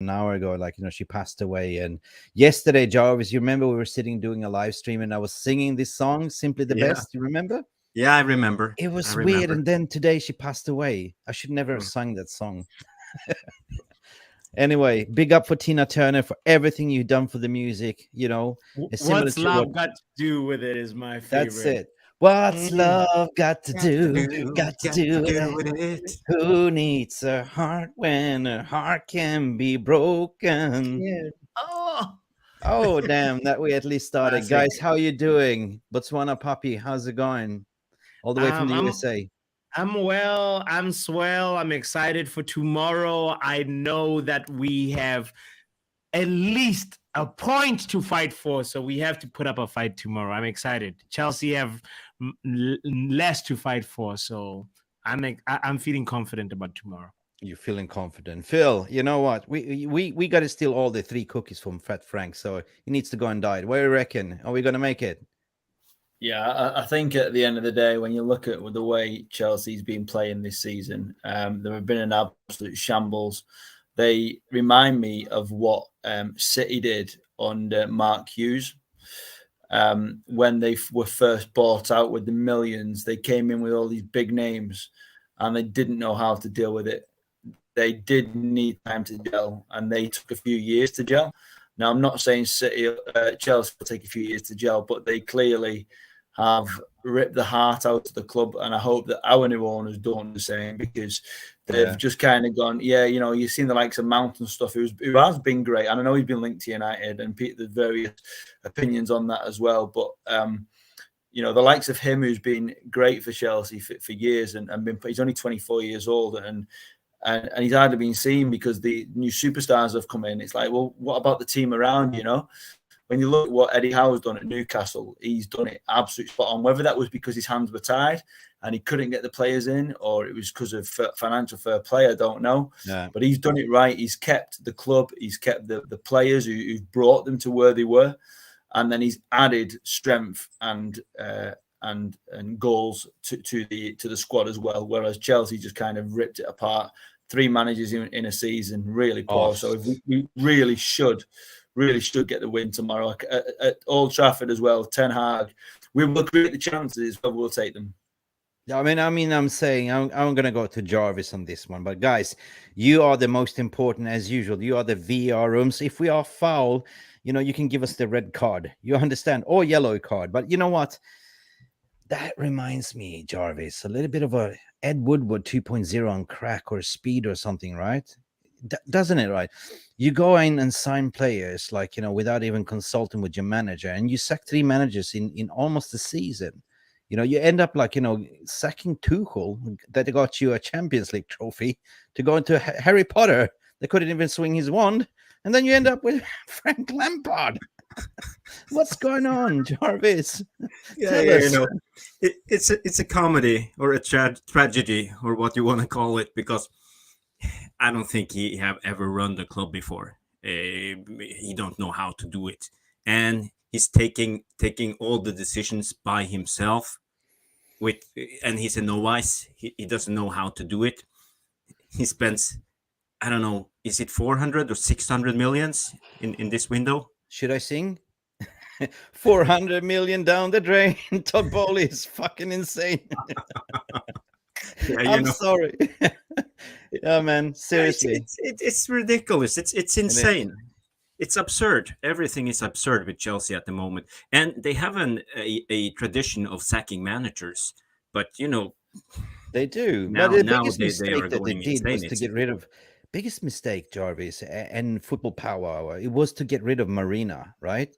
an hour ago, like, she passed away. And yesterday, Jarvis, you remember we were sitting doing a live stream and I was singing this song, Simply the Yeah, Best. You remember? yeah, I remember. It I was weird. remember. And then today she passed away. I should never have Mm. sung that song. Anyway, big up for Tina Turner for everything you've done for the music. It's similar What's to what. love got to do with it is my That's favorite. it. What's Mm. love got to Got to do? do, Got to got to do with do it. with it. Who needs a heart when a heart can be broken? Yeah. Oh, Oh, damn, that we at least started. classic. Guys, how you doing? Botswana Puppy, how's it going? All the way from the I'm USA. I'm well. I'm swell. I'm excited for tomorrow. I know that we have at least a point to fight for, so we have to put up a fight tomorrow. I'm excited. Chelsea have less to fight for, so I'm feeling confident about tomorrow. You're feeling confident. Phil, you know what? We got to steal all the 3 cookies from Fat Frank, so he needs to go and diet. What do you reckon? Are we going to make it? Yeah, I think at the end of the day, when you look at the way Chelsea's been playing this season, there have been an absolute shambles. They remind me of what City did under Mark Hughes. When they were first bought out with the millions, they came in with all these big names and they didn't know how to deal with it. They did need time to gel, and they took a few years to gel. Now, I'm not saying Chelsea will take a few years to gel, but they clearly have ripped the heart out of the club, and I hope that our new owners don't do the same, because they've just kind of gone, you've seen the likes of Mount and stuff, who has been great, and I know he's been linked to United, and there's various opinions on that as well, but the likes of him, who's been great for Chelsea for years, and he's only 24 years old, and he's hardly been seen because the new superstars have come in. It's like, well, what about the team around, When you look at what Eddie Howe's done at Newcastle, he's done it absolutely spot on. Whether that was because his hands were tied and he couldn't get the players in, or it was because of financial fair play, I don't know. Yeah. But he's done it right. He's kept the club. He's kept the players who've brought them to where they were. And then he's added strength and goals to the squad as well. Whereas Chelsea just kind of ripped it apart. 3 managers in a season, really poor. So we really should get the win tomorrow at Old Trafford as well. Ten Hag, we will create the chances, but we'll take them. I mean, I'm saying I'm going to go to Jarvis on this one. But guys, you are the most important as usual. You are the VR rooms. If we are foul, you can give us the red card. You understand? Or yellow card. But you know what? That reminds me, Jarvis, a little bit of a Ed Woodward 2.0 on crack or speed or something, right? Doesn't it, right? You go in and sign players, like, without even consulting with your manager, and you sack 3 managers in almost a season. You end up like, sacking Tuchel, that got you a Champions League trophy, to go into Harry Potter that couldn't even swing his wand. And then you end up with Frank Lampard. What's going on, Jarvis? It's a comedy or a tragedy or what you want to call it, because I don't think he have ever run the club before. He don't know how to do it, and he's taking all the decisions by himself. And he's a novice. He doesn't know how to do it. He spends, I don't know, is it 400 or 600 millions in this window? Should I sing? 400 million down the drain. Todd Bowley is fucking insane. I'm sorry. Yeah, man. Seriously, it's ridiculous. It's insane. It's absurd. Everything is absurd with Chelsea at the moment, and they have a tradition of sacking managers. But they do. Now, but the now biggest mistake that they did was to get rid of. Biggest mistake, Jarvis, and Football Power Hour. It was to get rid of Marina, right?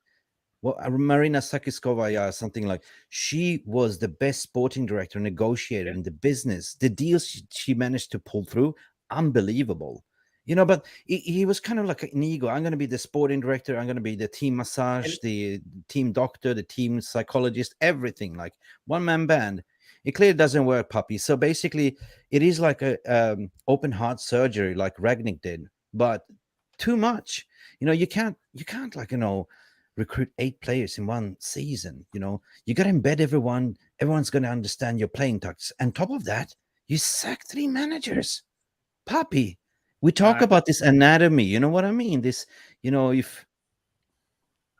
Well, Marina Sakiskova, something like, she was the best sporting director, negotiator in the business. The deals she managed to pull through, unbelievable. But he was kind of like an ego. I'm going to be the sporting director. I'm going to be the team massage, the team doctor, the team psychologist, everything, like one-man band. It clearly doesn't work, puppy. So basically, it is like a open heart surgery, like Ragnick did, but too much. You can't like, recruit 8 players in one season. You got to embed everyone. Everyone's going to understand your playing tactics. And top of that, you sack 3 managers. Puppy, We talk about this anatomy. You know what I mean? This, if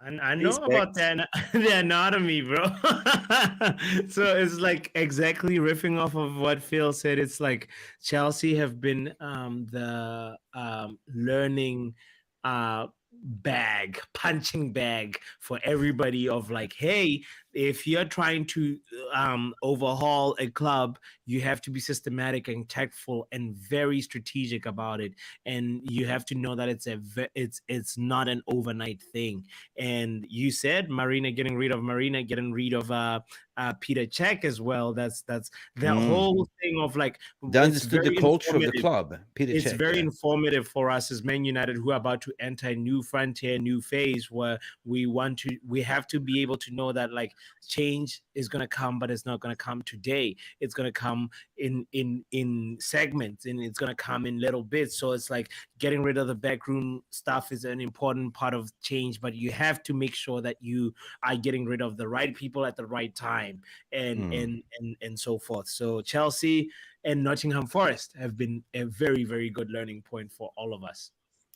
I know about the anatomy, bro. So it's like exactly riffing off of what Phil said. It's like Chelsea have been the learning punching bag for everybody of like, hey, if you're trying to overhaul a club, you have to be systematic and tactful and very strategic about it, and you have to know that it's not an overnight thing. And you said getting rid of Peter Cech as well. That's the whole thing of like, they understood the culture of the club. Peter it's Cech, very informative for us as Man United, who are about to enter a new frontier, new phase, where we have to be able to know that like change is going to come, but it's not going to come today. It's going to come in segments, and it's going to come in little bits. So it's like getting rid of the backroom stuff is an important part of change, but you have to make sure that you are getting rid of the right people at the right time, and so forth. So Chelsea and Nottingham Forest have been a very, very good learning point for all of us.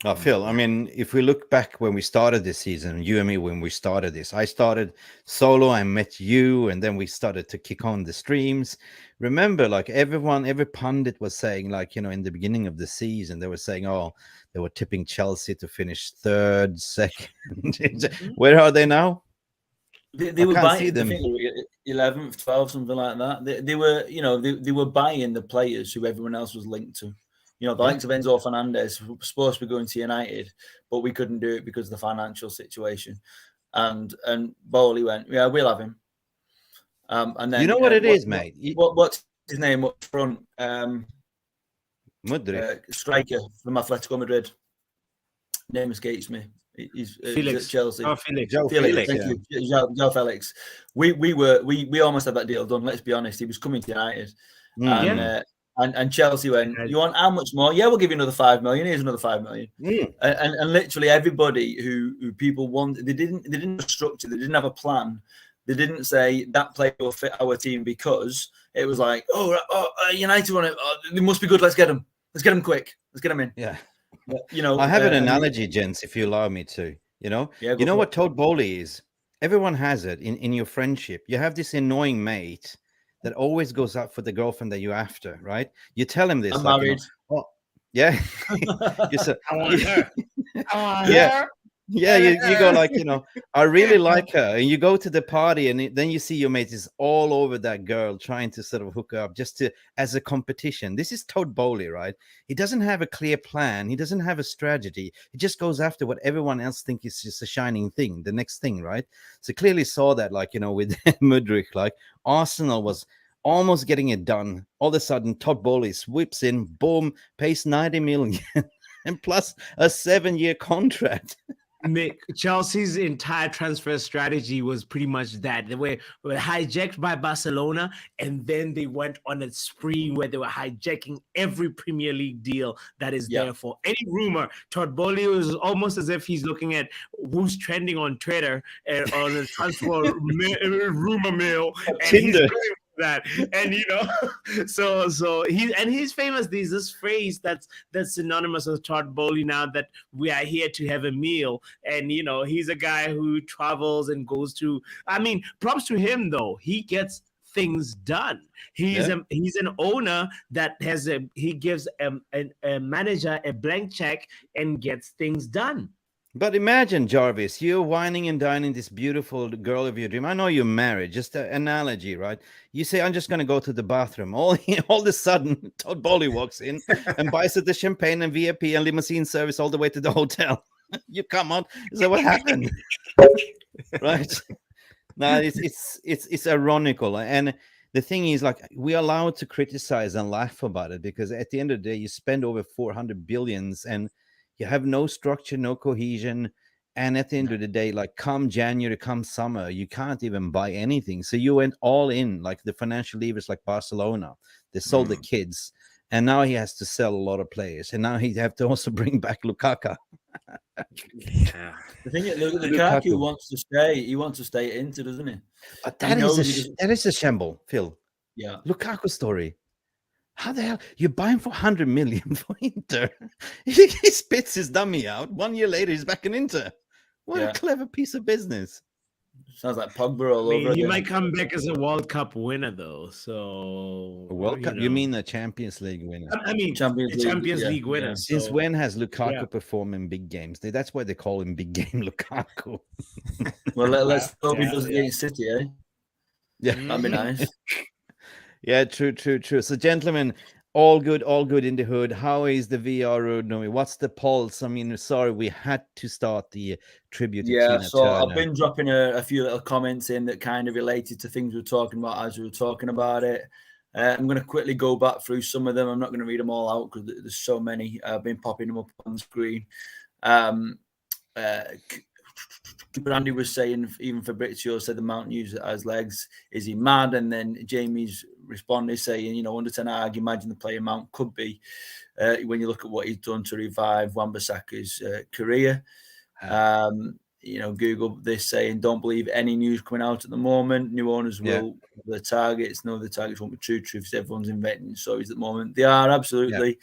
Oh, Phil, I mean, if we look back when we started this season, you and me, when we started this, I started solo, I met you, and then we started to kick on the streams. Remember, like every pundit was saying, like, in the beginning of the season, they were saying, oh, they were tipping Chelsea to finish third, second. Where are they now? They were buying them 11th, 12th, something like that. They were, they were buying the players who everyone else was linked to. The likes of Enzo Fernandez were supposed to be going to United, but we couldn't do it because of the financial situation. And Bowley went, yeah, we'll have him. And then what it is, mate. What's his name up front? Mudryk, striker from Atletico Madrid. Name escapes me. He's Felix. At Chelsea. Oh, Felix. Felix. Thank you. João Felix. We almost had that deal done. Let's be honest. He was coming to United, and Chelsea went, you want how much more? Yeah, we'll give you another 5 million. Here's another 5 million. And literally everybody who people want, they didn't have a structure. They didn't have a plan. They didn't say that player will fit our team, because it was like, United want it. Oh, they must be good. Let's get them. Let's get them quick. Let's get them in. Yeah. I have an analogy, gents, if you allow me to. What Todd Bowley is? Everyone has it in your friendship. You have this annoying mate that always goes out for the girlfriend that you're after, right? You tell him this. I'm married. Yeah. You said, I want her. Yeah. Yeah, you go like, I really like her, and you go to the party, and then you see your mate is all over that girl, trying to sort of hook her up just as a competition. This is Todd Bowley, right? He doesn't have a clear plan. He doesn't have a strategy. He just goes after what everyone else thinks is just a shining thing, the next thing, right? So clearly saw that, like, with Mudryk, like Arsenal was almost getting it done. All of a sudden, Todd Bowley sweeps in, boom, pays 90 million and plus a 7-year contract. Chelsea's entire transfer strategy was pretty much that. They were hijacked by Barcelona, and then they went on a spree where they were hijacking every Premier League deal that is there for any rumor. Todd Bowley was almost as if he's looking at who's trending on Twitter and on the transfer rumor mill. Tinder. That, and so he's famous. There's this phrase that's synonymous with Todd Bowley now, that we are here to have a meal. And he's a guy who travels and goes to, props to him though, he gets things done. He's an owner that he gives a manager a blank check and gets things done. But imagine, Jarvis, you're whining and dining this beautiful girl of your dream. I know you're married, just an analogy, right? You say, I'm just going to go to the bathroom. All of a sudden, Todd Bowley walks in and buys her the champagne and VIP and limousine service all the way to the hotel. You come on. So what happened? Right? No, it's ironical. And the thing is, like, we're allowed to criticize and laugh about it, because at the end of the day, you spend over 400 billions and you have no structure, no cohesion. And at the end of the day, like come January, come summer, you can't even buy anything. So you went all in, like the financial levers like Barcelona. They sold the kids. And now he has to sell a lot of players. And now he have to also bring back Lukaku. The thing is, Lukaku wants to stay. He wants to stay into, doesn't he? But that is a shamble, Phil. Yeah. Lukaku story. How the hell you buy him for 100 million for Inter? He spits his dummy out. 1 year later, he's back in Inter. What Yeah. a clever piece of business. Sounds like Pogba all I over mean, he again. might come back as a World Cup winner, though. So A World Cup? You mean a Champions League winner? I mean, Champions a League, Champions yeah, League winner. yeah. Since so- when has Lukaku yeah. performed in big games? That's why they call him Big Game Lukaku. Well, let's hope he Yeah, does yeah. against City, eh? Yeah. That'd be nice. Yeah, true. So, gentlemen, all good in the hood. How is the VR road doing? What's the pulse? I mean, sorry, we had to start the tribute to Yeah, Tina so Turner. I've been dropping a few little comments in that kind of related to things we were talking about as we were talking about it. I'm going to quickly go back through some of them. I'm not going to read them all out because there's so many. I've been popping them up on the screen. Brandy was saying, even Fabrizio said the Mount user has legs. Is he mad? And then Jamie's responded saying, under Ten Hag, imagine the player Mount could be when you look at what he's done to revive Wan-Bissaka's career. Google this saying, don't believe any news coming out at the moment. New owners will the targets. No, the targets won't be true truths. Everyone's inventing stories at the moment. They are absolutely.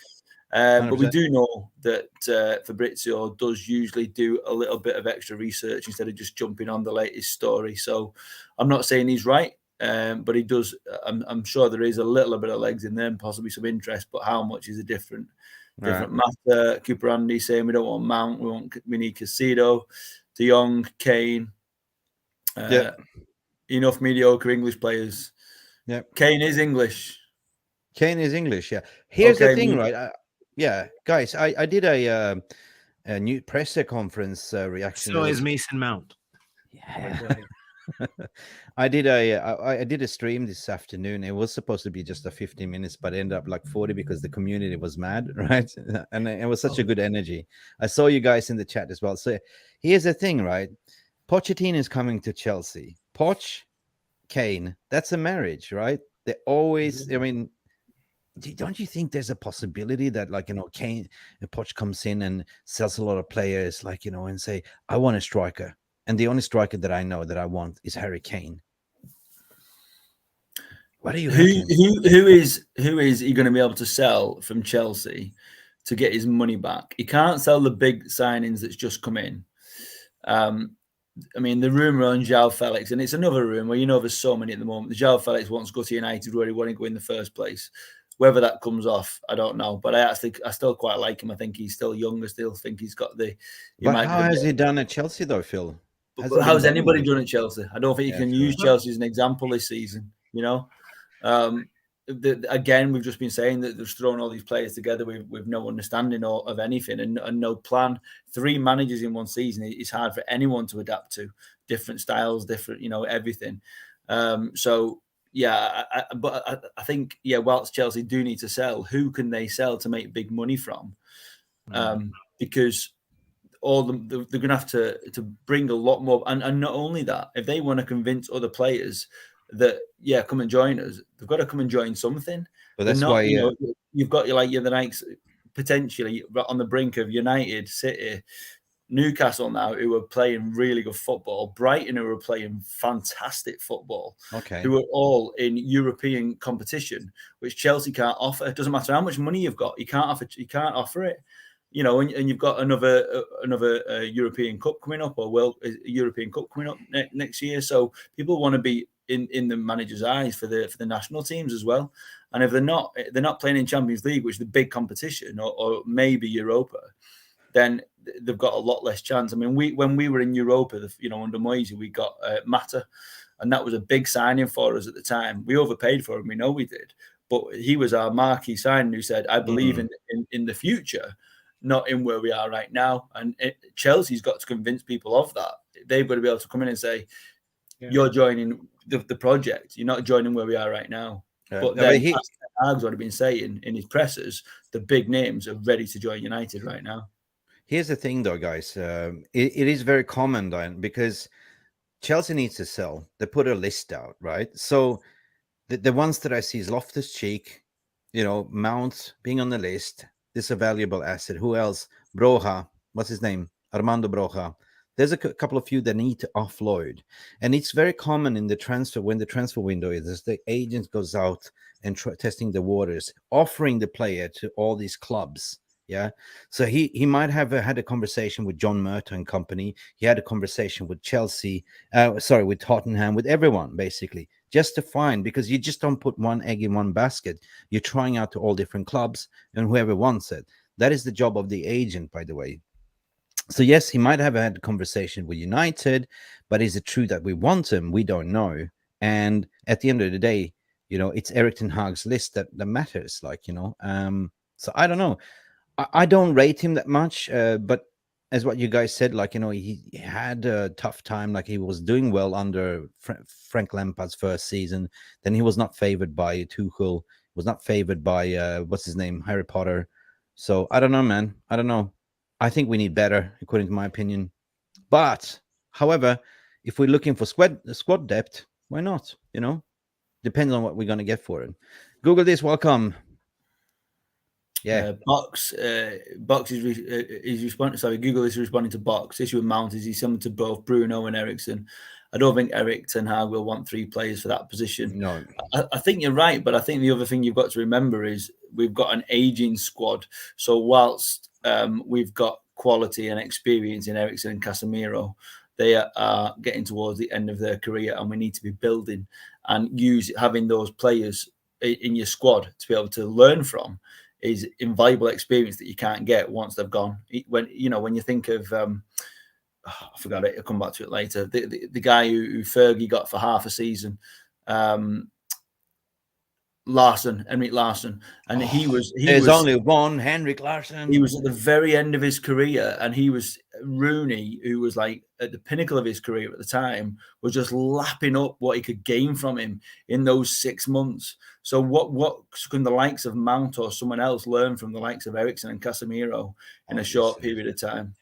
But we do know that Fabrizio does usually do a little bit of extra research instead of just jumping on the latest story. So I'm not saying he's right, but he does. I'm sure there is a little bit of legs in there and possibly some interest, but how much is a different matter. Cooper Andy saying we don't want Mount, we need Casido, De Jong, Kane. Enough mediocre English players. Yeah, Kane is English. Kane is English. Yeah. Here's the thing, me- right? Guys, I did a new presser conference reaction. So is Mason Mount. Yeah. I did a stream this afternoon. It was supposed to be just a 15 minutes, but it ended up like 40 because the community was mad, right? And it was such a good energy. I saw you guys in the chat as well. So here's the thing, right? Pochettino is coming to Chelsea. Poch, Kane, that's a marriage, right? They always, I mean, don't you think there's a possibility that, Kane, Poch comes in and sells a lot of players, and say, I want a striker. And the only striker that I know that I want is Harry Kane. What do you reckon? Who is he going to be able to sell from Chelsea to get his money back? He can't sell the big signings that's just come in. I mean, the rumor on João Felix, and it's another rumor. There's so many at the moment. The João Felix wants to go to United where he wanted to go in the first place. Whether that comes off, I don't know. But I still quite like him. I think he's still young. I still think he's got the. But how has he done at Chelsea, though, Phil? But how's anybody done at Chelsea? I don't think you can use Chelsea as an example this season. Again, we've just been saying that they've thrown all these players together with no understanding of anything and no plan. 3 managers in one season, it's hard for anyone to adapt to. Different styles, different, everything. But I think, whilst Chelsea do need to sell, who can they sell to make big money from? Because all they're going to have to bring a lot more. And not only that, if they want to convince other players that, come and join us, they've got to come and join something. But that's why you've got the likes potentially on the brink of United, City, Newcastle now, who are playing really good football, Brighton, who are playing fantastic football, who are all in European competition, which Chelsea can't offer. It doesn't matter how much money you've got, you can't offer it. And you've got another European Cup coming up, or European Cup coming up next year. So people want to be in the manager's eyes for the national teams as well. And if they're not playing in Champions League, which is the big competition, or maybe Europa, then they've got a lot less chance. I mean, when we were in Europa, under Moisey, we got Mata, and that was a big signing for us at the time. We overpaid for him, we know we did, but he was our marquee signing who said, "I believe in the future, not in where we are right now." And Chelsea's got to convince people of that. They've got to be able to come in and say, "You're joining the project. You're not joining where we are right now." But then, as Hag's already been saying in his pressers, the big names are ready to join United right now. Here's the thing, though, guys. It is very common, Diane, because Chelsea needs to sell. They put a list out, right? So the ones that I see is Loftus-Cheek, Mount being on the list. This is a valuable asset. Who else? Broja. What's his name? Armando Broja. There's a couple of few that need to offload, and it's very common in the transfer when the transfer window is the agent goes out and testing the waters, offering the player to all these clubs. Yeah, so he might have had a conversation with John Murtough and company. He had a conversation with Chelsea, with Tottenham, with everyone basically, just to find, because you just don't put one egg in one basket. You're trying out to all different clubs and whoever wants it. That is the job of the agent, by the way. So yes, he might have had a conversation with United, but is it true that we want him? We don't know. And at the end of the day, it's Erik ten Hag's list that matters. So I don't know. I don't rate him that much, but as what you guys said, he had a tough time. Like, he was doing well under Frank Lampard's first season. Then he was not favored by Tuchel. Was not favored by what's his name, Harry Potter. So I don't know, man. I don't know. I think we need better, according to my opinion. But, however, if we're looking for squad depth, why not? Depends on what we're going to get for it. Google this. Welcome. Yeah. Box is responding. Sorry, Google is responding to Box. Issue with Mount is he similar to both Bruno and Eriksen. I don't think Erik ten Hag will want 3 players for that position. No. I think you're right, but I think the other thing you've got to remember is we've got an aging squad. So whilst we've got quality and experience in Eriksen and Casemiro, they are getting towards the end of their career, and we need to be building and having those players in your squad to be able to learn from is invaluable experience that you can't get once they've gone. When you think of I forgot it, I'll come back to it later. The guy who Fergie got for half a season, Henrik Larsson, and he was only one Henrik Larsson. He was at the very end of his career, and he was Rooney, who was like at the pinnacle of his career at the time, was just lapping up what he could gain from him in those 6 months. So what can the likes of Mount or someone else learn from the likes of Eriksen and Casemiro in a short period of time?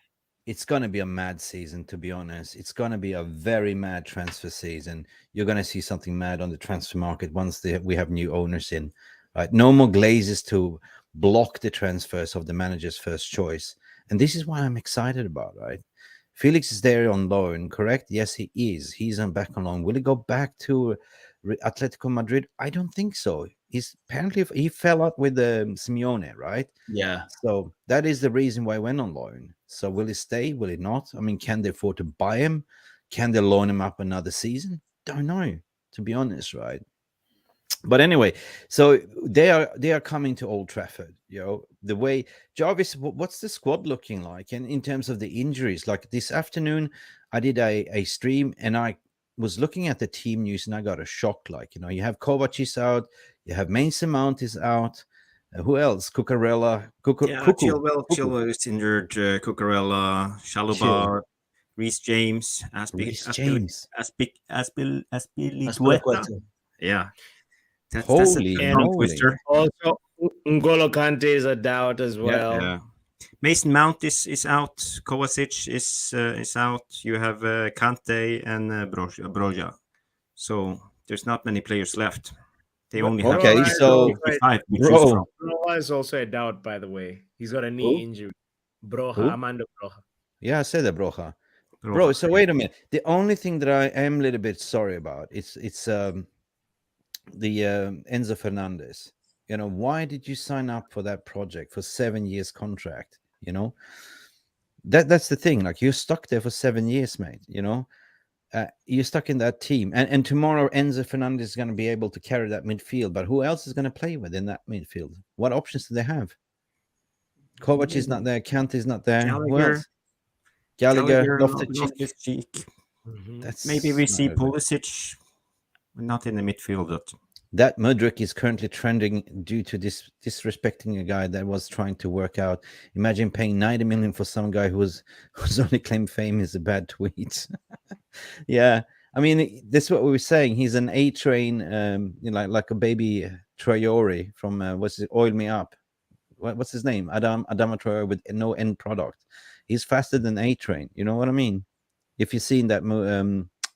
It's going to be a mad season, to be honest. It's going to be a very mad transfer season. You're going to see something mad on the transfer market once we have new owners in. Right? No more Glazers to block the transfers of the manager's first choice. And this is why I'm excited about, right? Felix is there on loan, correct? Yes, he is. He's back on loan. Will he go back to Atletico Madrid? I don't think so. Apparently he fell out with Simeone, right? Yeah. So that is the reason why he went on loan. So will he stay? Will he not? I mean, can they afford to buy him? Can they loan him up another season? Don't know, to be honest, right? But anyway, so they are coming to Old Trafford. The way Jarvis, what's the squad looking like? And in terms of the injuries, like this afternoon, I did a stream and I was looking at the team news and I got a shock. You have Kovac is out, you have Mason Mount is out. Who else? Cucurella. Chilwell is injured. Cucurella, Chalobah, Reece James, Azpilicueta. Yeah. Holy twister. Also, N'Golo Kante is a doubt as well. Yeah. Mason Mount is out. Kovacic is out. You have Kante and Broja. So there's not many players left. They only have so 5. Broja is also a doubt, by the way. He's got a knee injury. Armando Broja. Yeah, I said that, Broja. Bro, so wait a minute. The only thing that I am a little bit sorry about it's the Enzo Fernandez. Why did you sign up for that project for 7 years contract? That's the thing. Like, you're stuck there for 7 years, mate. You're stuck in that team, and tomorrow Enzo Fernandez is going to be able to carry that midfield. But who else is going to play with in that midfield? What options do they have? Kovac is not there. Kante is not there. Gallagher, Loftus-Cheek. Maybe we see Pulisic. Not in the midfield. That Mudryk is currently trending due to disrespecting a guy that was trying to work out. Imagine paying 90 million for some guy whose only claim fame is a bad tweet. Yeah, I mean, that's what we were saying. He's an A train, like a baby Traore from Oil Me Up. What's his name? Adama Traore with no end product. He's faster than A Train. You know what I mean? If you've seen that,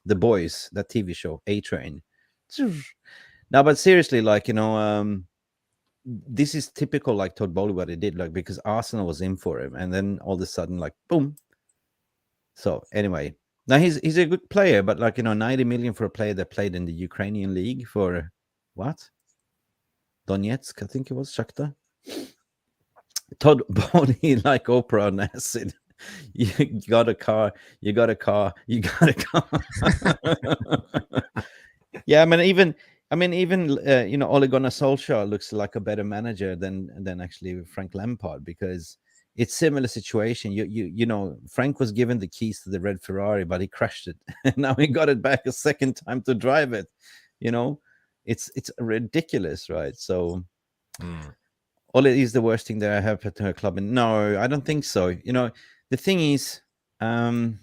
The Boys, that TV show, A Train. Now, but seriously, this is typical, like Todd Bowley, what he did, because Arsenal was in for him, and then all of a sudden, boom, So anyway, now he's a good player, but like 90 million for a player that played in the Ukrainian league for what? Donetsk, I think it was Shakhtar. Todd Bowley, like Oprah on acid. You got a car, you got a car, you got a car. Yeah, I mean, even Ole Gunnar Solskjaer looks like a better manager than actually Frank Lampard, because it's similar situation. Frank was given the keys to the red Ferrari, but he crashed it, and now he got it back a second time to drive it. It's ridiculous, right? So. Ole is the worst thing that I have at her club. And no, I don't think so. The thing is, I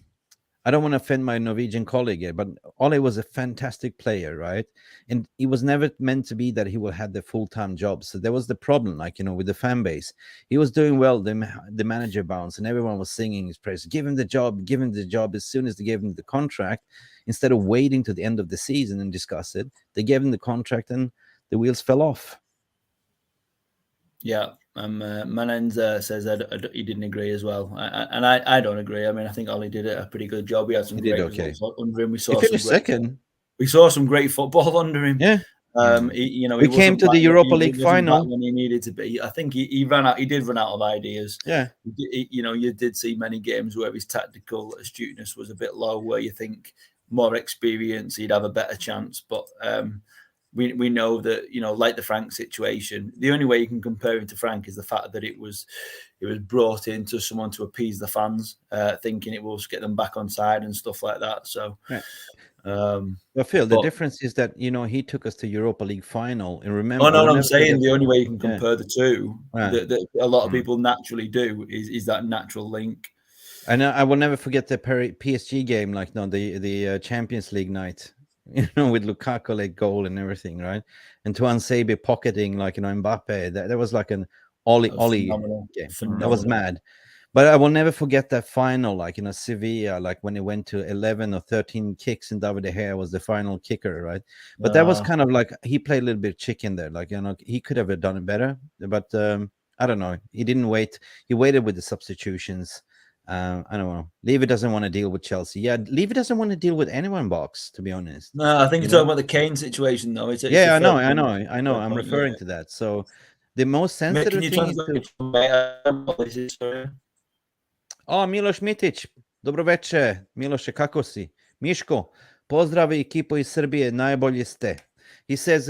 don't want to offend my Norwegian colleague here, but Ole was a fantastic player, right? And he was never meant to be that he will have the full-time job. So there was the problem, with the fan base. He was doing well, the manager bounced, and everyone was singing his praise. Give him the job, give him the job. As soon as they gave him the contract, instead of waiting to the end of the season and discuss it, they gave him the contract and the wheels fell off. Yeah, Manens says that he didn't agree as well, and I don't agree. I mean, I think Ollie did a pretty good job. We had some great results under him. We saw second. We saw some great football under him. Yeah. We came to the Europa League final when he needed to be. I think he ran out. He did run out of ideas. Yeah. You did see many games where his tactical astuteness was a bit low, where you think more experience, he'd have a better chance, but. We know that, like the Frank situation, the only way you can compare him to Frank is the fact that it was brought in to someone to appease the fans, thinking it will get them back on side and stuff like that. So, right. Phil, the difference is that he took us to Europa League final, and remember. Oh no, I'm saying the only way you can compare the two, that a lot of people naturally do, is that natural link. And I will never forget the PSG game, the Champions League night. With Lukaku late goal and everything, right? And Tuanzebe pocketing Mbappe. That was like an Ollie game. That was mad. But I will never forget that final, Sevilla, when it went to 11 or 13 kicks, and David De Gea was the final kicker, right? But that was kind of he played a little bit chicken there. He could have done it better, but I don't know. He didn't wait. He waited with the substitutions. I don't know. Levy doesn't want to deal with Chelsea. Yeah, Levy doesn't want to deal with anyone, Box, to be honest. No, I think you're talking about the Kane situation, though. I know. I'm referring to that. So the most sensitive thing is Miloš Mitić. Dobro večer. Miloše, kako si? Miško, pozdravi ekipo iz Srbije, najbolje ste. He says,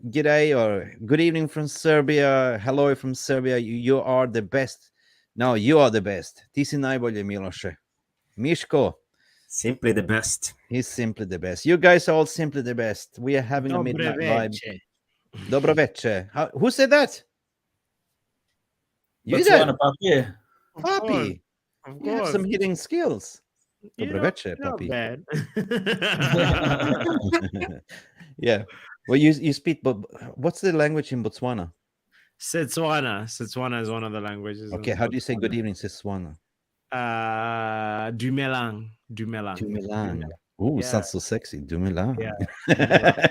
g'day or good evening from Serbia. Hello from Serbia. You are the best. No, you are the best. Ti si najbolje, Miloše. Miško. Simply the best. He's simply the best. You guys are all simply the best. We are having a midnight vibe. Dobro večer. Who said that? You did. Papi. You have some hidden skills. Dobro večer, Papi. Yeah. Well, you speak, but what's the language in Botswana? Setswana. Setswana is one of the languages. Okay, how do you say good evening, Setswana? Dumelang. Ooh, sounds so sexy. Dumelang. Yeah.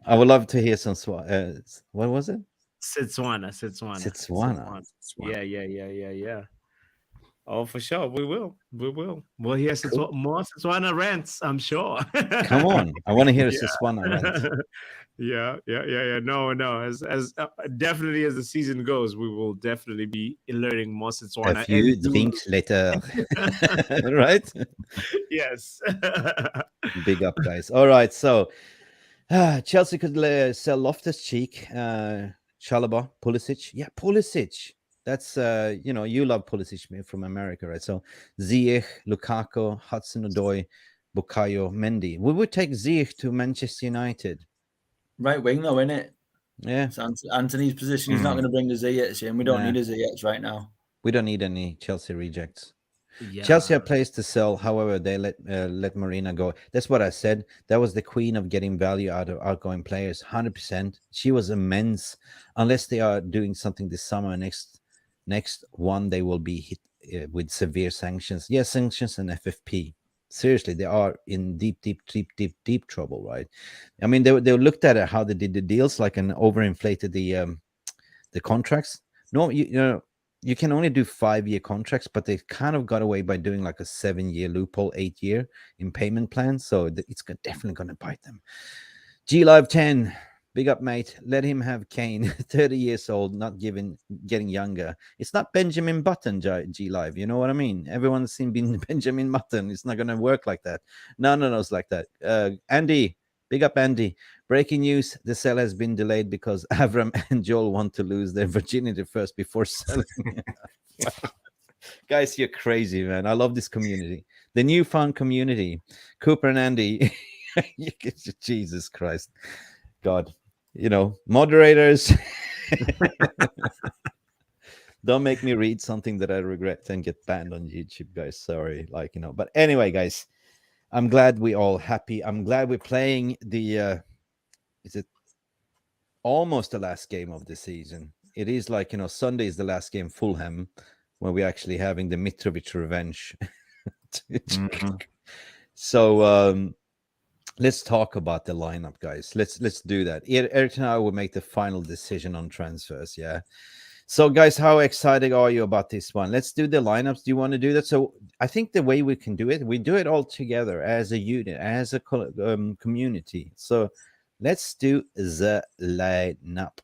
I would love to hear some what was it? Setswana. Yeah. Oh, for sure. We will. We'll hear more Setswana rants, I'm sure. Come on. I want to hear a Setswana rant. Yeah. No. As definitely as the season goes, we will definitely be learning more Setswana. A few drinks later. Right? Yes. Big up, guys. All right. So Chelsea could sell Loftus-Cheek, Chalobah, Pulisic. Yeah, Pulisic. That's you love Pulisic from America, right? So Ziyech, Lukaku, Hudson-Odoi, Bukayo, Mendy. We would take Ziyech to Manchester United. Right wing, though, isn't it? Yeah. It's Anthony's position. He's not going to bring the Ziyech in. We don't need a Ziyech right now. We don't need any Chelsea rejects. Yeah. Chelsea are placed to sell. However, they let Marina go. That's what I said. That was the queen of getting value out of outgoing players. 100%. She was immense. Unless they are doing something this summer, next one they will be hit with severe sanctions. Yes, sanctions and FFP. Seriously, they are in deep trouble, right? I mean, they looked at it, how they did the deals, and overinflated the contracts. No, you can only do 5-year contracts, but they kind of got away by doing like a 7-year loophole, 8-year in payment plans. So it's definitely going to bite them. G Live 10, big up, mate. Let him have Kane, 30 years old, not getting younger. It's not Benjamin Button, G Live. You know what I mean? Everyone's seen Benjamin Button. It's not going to work like that. No, it's like that. Andy, big up, Andy. Breaking news: the sale has been delayed because Avram and Joel want to lose their virginity first before selling. Guys, you're crazy, man. I love this community. The newfound community. Cooper and Andy. Jesus Christ. God. Moderators. Don't make me read something that I regret and get banned on YouTube, guys. Sorry. But anyway, guys, I'm glad we're all happy. I'm glad we're playing the is it almost the last game of the season? It is Sunday is the last game, Fulham, when we're actually having the Mitrovic revenge. So let's talk about the lineup, guys. Let's do that. Eric and I will make the final decision on transfers. Yeah. So, guys, how excited are you about this one? Let's do the lineups. Do you want to do that? So, I think the way we can do it, we do it all together as a unit, as a community. So, let's do the lineup.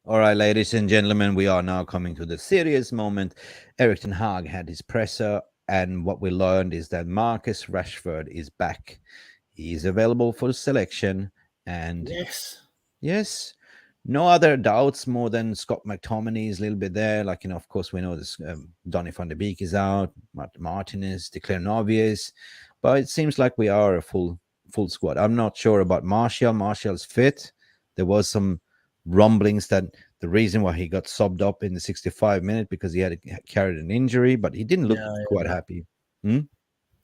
All right, ladies and gentlemen, we are now coming to the serious moment. Erik ten Hag had his presser, and what we learned is that Marcus Rashford is back. He is available for selection, and yes, no other doubts more than Scott McTominay is a little bit there. Of course, we know this. Donny van de Beek is out. Martinez, Declan Obvious, but it seems like we are a full squad. I'm not sure about Martial. Martial's fit. There was some rumblings that the reason why he got subbed up in the 65 minute because he had carried an injury, but he didn't look quite happy.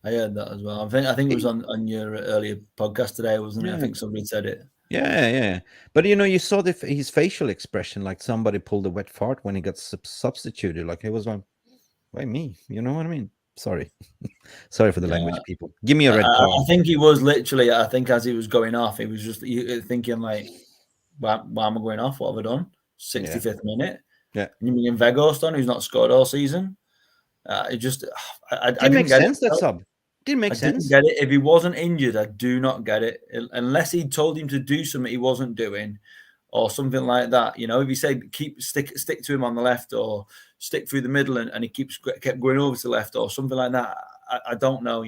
I heard that as well. I think it was on your earlier podcast today, wasn't it? I think somebody said it. Yeah. But you saw his facial expression, like somebody pulled a wet fart when he got substituted. Like it was like, why me? You know what I mean? Sorry for the language, people. Give me a red card. I think he was literally. I think as he was going off, he was just thinking like, why am I going off? What have I done? 65th minute. Yeah. And you mean Vegas on, who's not scored all season? It just I didn't make sense. That sub didn't make sense. Didn't get it. If he wasn't injured, I do not get it. Unless he told him to do something he wasn't doing, or something like that. If he said stick to him on the left, or stick through the middle, and he kept going over to the left, or something like that. I don't know.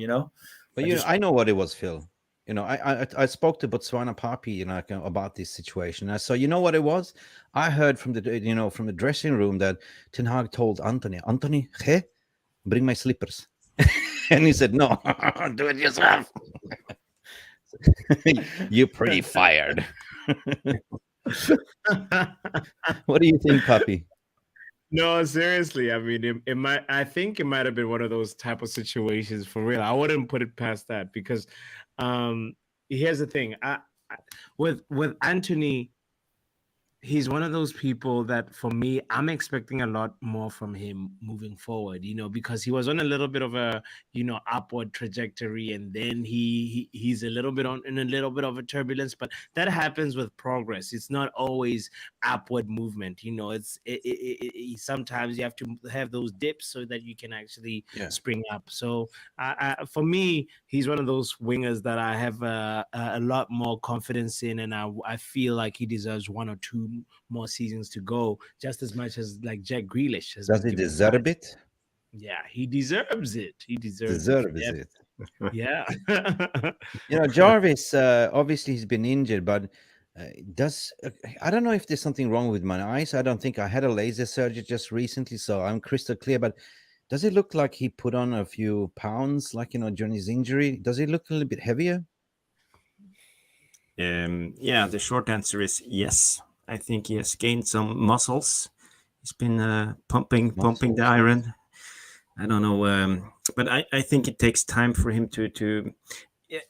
But I know what it was, Phil. I spoke to Botswana Papi, about this situation. I saw, what it was? I heard from the dressing room that Ten Hag told Anthony, hey, bring my slippers. And he said, no, do it yourself. You're pretty fired. What do you think, Papi? No, seriously. I mean, I think it might have been one of those type of situations for real. I wouldn't put it past that because here's the thing. With Anthony, he's one of those people that, for me, I'm expecting a lot more from him moving forward, because he was on a little bit of a, upward trajectory, and then he's a little bit in a little bit of a turbulence, but that happens with progress. It's not always upward movement. Sometimes you have to have those dips so that you can actually spring up. So for me, he's one of those wingers that I have a lot more confidence in, and I feel like he deserves 1 or 2 more seasons to go, just as much as like Jack Grealish has. Does he deserve it? Yeah, he deserves it. He deserves it. Yeah. Jarvis, obviously he's been injured, but I don't know if there's something wrong with my eyes. I don't think I had a laser surgery just recently, so I'm crystal clear, but does it look like he put on a few pounds, during his injury? Does he look a little bit heavier? The short answer is yes. I think he has gained some muscles. He's been pumping the iron. I don't know, but I think it takes time for him to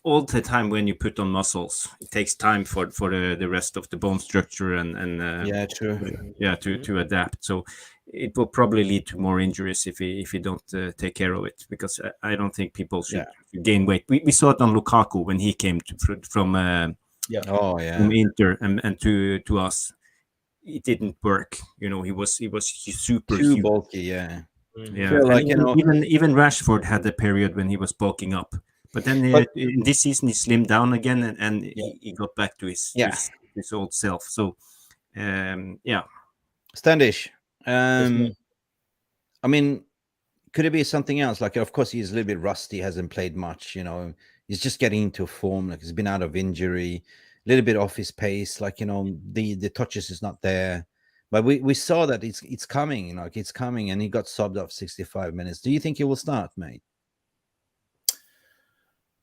all the time when you put on muscles. It takes time for the rest of the bone structure and to adapt. So it will probably lead to more injuries if you don't take care of it, because I don't think people should gain weight. We saw it on Lukaku when he came from Oh yeah. from Inter and to us. It didn't work. You know, he's super Too huge. bulky. Yeah. Yeah, Feel and like, you know, even Rashford had a period when he was bulking up, but then But- in this season he slimmed down again and Yeah. he got back to Yeah. his old self. So, yeah, Standish. mate. I mean, could it be something else? Like, of course, he's a little bit rusty, hasn't played much. You know, he's just getting into form. Like, he's been out of injury, a little bit off his pace. Like, you know, the touches is not there. But we saw that it's coming. You know, like it's coming, and he got subbed off 65 minutes. Do you think he will start, mate?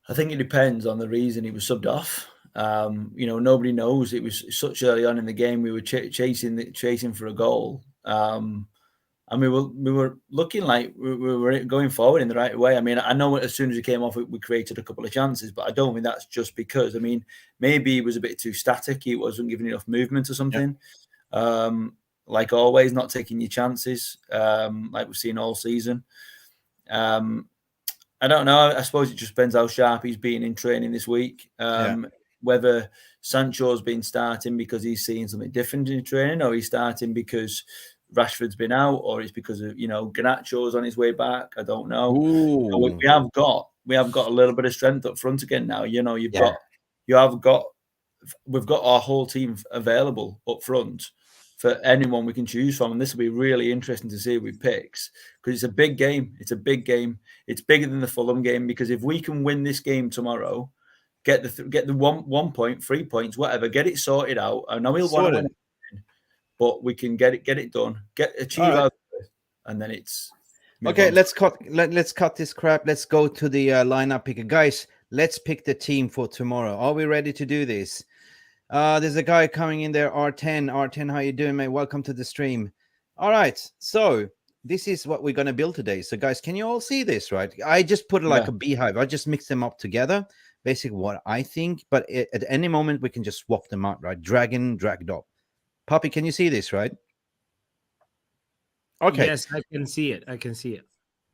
I think it depends on the reason he was subbed off. You know, nobody knows. It was such early on in the game. We were chasing for a goal. And we were looking like we were going forward in the right way. I mean, I know as soon as we came off, we created a couple of chances, but I don't think that's just because. I mean, maybe he was a bit too static. He wasn't giving enough movement or something. Like always, not taking your chances, like we've seen all season. I don't know. I suppose it just depends how sharp he's been in training this week. Whether Sancho's been starting because he's seeing something different in training, or he's starting because Rashford's been out, or it's because of, you know, Garnacho's on his way back. I don't know. Ooh. We have got a little bit of strength up front again now. You know, we've got our whole team available up front for anyone we can choose from, and this will be really interesting to see who we picks, because it's a big game. It's a big game. It's bigger than the Fulham game, because if we can win this game tomorrow, get the 1 point, 3 points, whatever, get it sorted out. I know we'll want to win, but we can get it done, achieve our, and then it's okay. on. Let's cut this crap. Let's go to the lineup picker, guys. Let's pick the team for tomorrow. Are we ready to do this? There's a guy coming in there, R10, how you doing, mate? Welcome to the stream. All right, so this is what we're going to build today. So guys, can you all see this, right? I just put it like a beehive. I just mix them up together, basically what I think, but at any moment we can just swap them out, right? Drag in, drag drop. Poppy, can you see this, right? Okay. Yes, I can see it.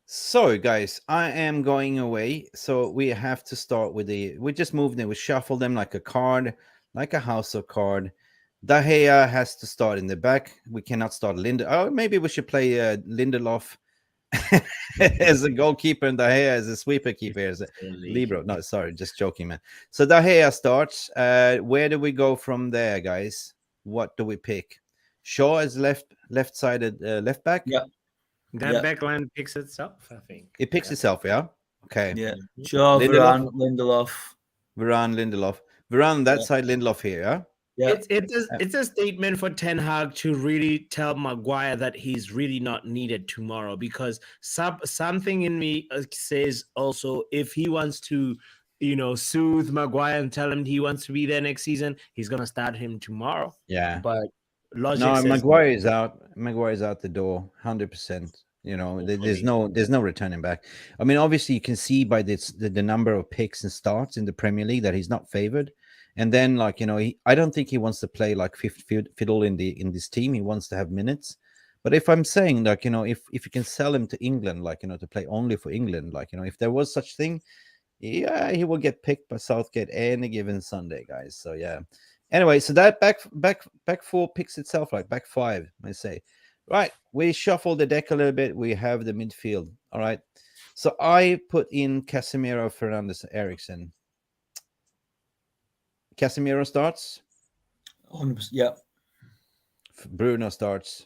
So guys, I am going away, so we have to start with we just moved them, we shuffle them like a card, like a house of card. De Gea has to start in the back. We cannot start maybe we should play Lindelof as a goalkeeper and De Gea as a sweeper keeper, as a libero. No, sorry, just joking, man. So De Gea starts. Where do we go from there, guys? What do we pick? Shaw is left-sided left back. Yeah. That backline picks itself, I think. It picks itself, yeah. Okay. Yeah. Shaw, Varane, Lindelof. Varane that side, Lindelof here, yeah. Yeah. It's a statement for Ten Hag to really tell Maguire that he's really not needed tomorrow, because something in me says also, if he wants to, you know, soothe Maguire and tell him he wants to be there next season, he's gonna start him tomorrow. Yeah. But logic no, says Maguire is out. Maguire is out the door, 100%. You know, there's no returning back. I mean, obviously you can see by the number of picks and starts in the Premier League that he's not favored. And then, like, you know, I don't think he wants to play like fifth fiddle in this team. He wants to have minutes. But if I'm saying, like, you know, if you can sell him to England, like, you know, to play only for England, like, you know, if there was such thing, yeah, he will get picked by Southgate any given Sunday, guys. So yeah. Anyway, so that back four picks itself, like back five, I say. Right, we shuffle the deck a little bit. We have the midfield. All right. So I put in Casemiro, Fernandes, Eriksen. Casemiro starts. 100%. Yeah. Bruno starts.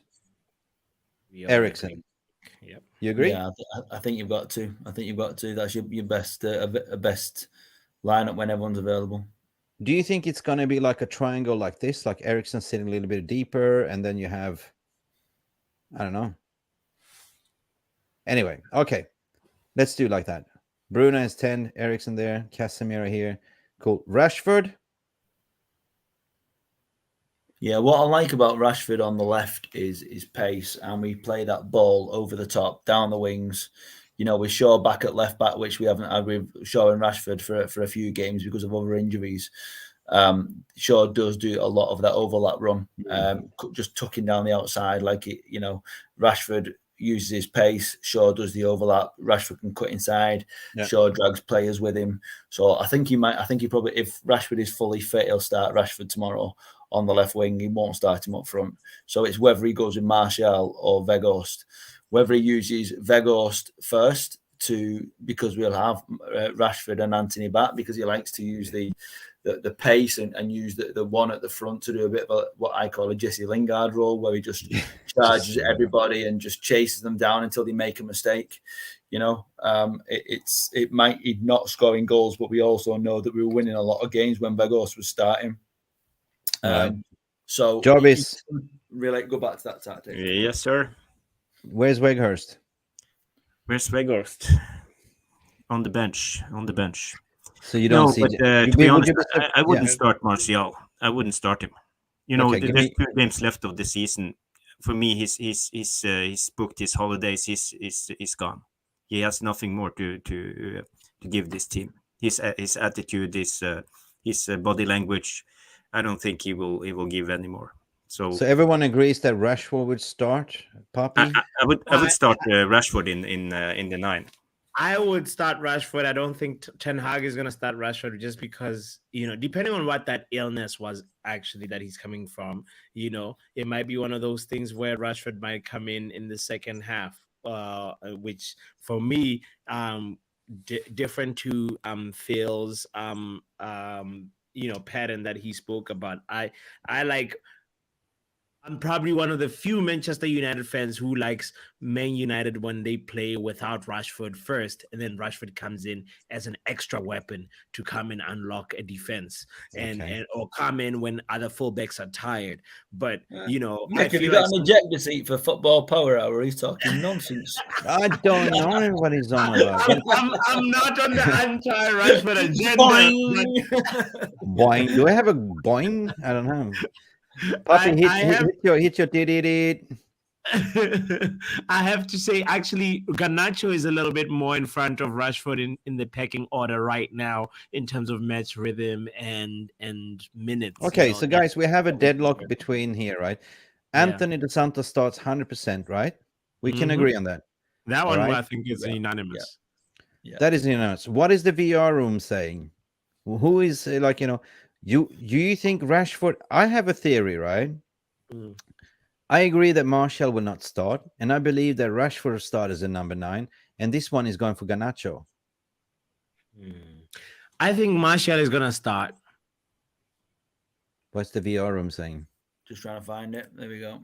Eriksen. Yep. You agree? Yeah, I think you've got to. That's your best best lineup when everyone's available. Do you think it's going to be like a triangle like this, like Eriksen sitting a little bit deeper, and then you have, I don't know. Anyway, okay. Let's do like that. Bruno is 10, Eriksen there, Casemiro here. Cool. Rashford. Yeah, what I like about Rashford on the left is pace, and we play that ball over the top, down the wings. You know, with Shaw back at left back, which we haven't had with Shaw and Rashford for a few games because of other injuries. Shaw does do a lot of that overlap run, just tucking down the outside, like it. You know, Rashford, uses his pace. Shaw does the overlap. Rashford can cut inside. Yeah. Shaw drags players with him. So I think he probably, if Rashford is fully fit, he'll start Rashford tomorrow on the left wing. He won't start him up front. So it's whether he goes with Martial or Weghorst. Whether he uses Weghorst first because we'll have Rashford and Anthony back, because he likes to use the pace and use the one at the front to do a bit of what I call a Jesse Lingard role, where he just charges everybody and just chases them down until they make a mistake. You know, it might he's not scoring goals, but we also know that we were winning a lot of games when Weghorst was starting. Right. So Jarvis, really go back to that tactic. Yes, sir. where's Weghorst? Where's Weghorst? On the bench. So you don't see. But to be honest, I wouldn't start Martial. I wouldn't start him. You know, Okay, there's 2 games left of the season. For me, he's booked his holidays. He's gone. He has nothing more to give this team. His attitude, his body language. I don't think he will give any more. So everyone agrees that Rashford would start. Poppy. I would start Rashford in the 9. I would start Rashford. I don't think Ten Hag is going to start Rashford, just because, you know, depending on what that illness was actually that he's coming from, you know, it might be one of those things where Rashford might come in the second half, which for me, different to Phil's, you know, pattern that he spoke about. I'm probably one of the few Manchester United fans who likes Man United when they play without Rashford first, and then Rashford comes in as an extra weapon to come and unlock a defense, and or come in when other fullbacks are tired. But you know, Nick, have you got an ejector seat for Football Power Hour? He's talking nonsense. I don't know what he's on about. I'm not on the anti-Rashford agenda. Boing. Do I have a boing? I don't know. Poppy, hit your did. I have to say, actually, Garnacho is a little bit more in front of Rashford in the pecking order right now in terms of match rhythm and minutes. Okay, you know, so guys, we have a deadlock between here, right? Anthony Dos Santos starts 100%, right? We can agree on that. That one, right? I think, is unanimous. Yeah. That is unanimous. What is the VR room saying? Who is like, you know, you think Rashford? I have a theory, right? I agree that Martial will not start, and I believe that Rashford will start as a number 9, and this one is going for Garnacho. I think Martial is gonna start. What's the VR room saying? Just trying to find it. There we go.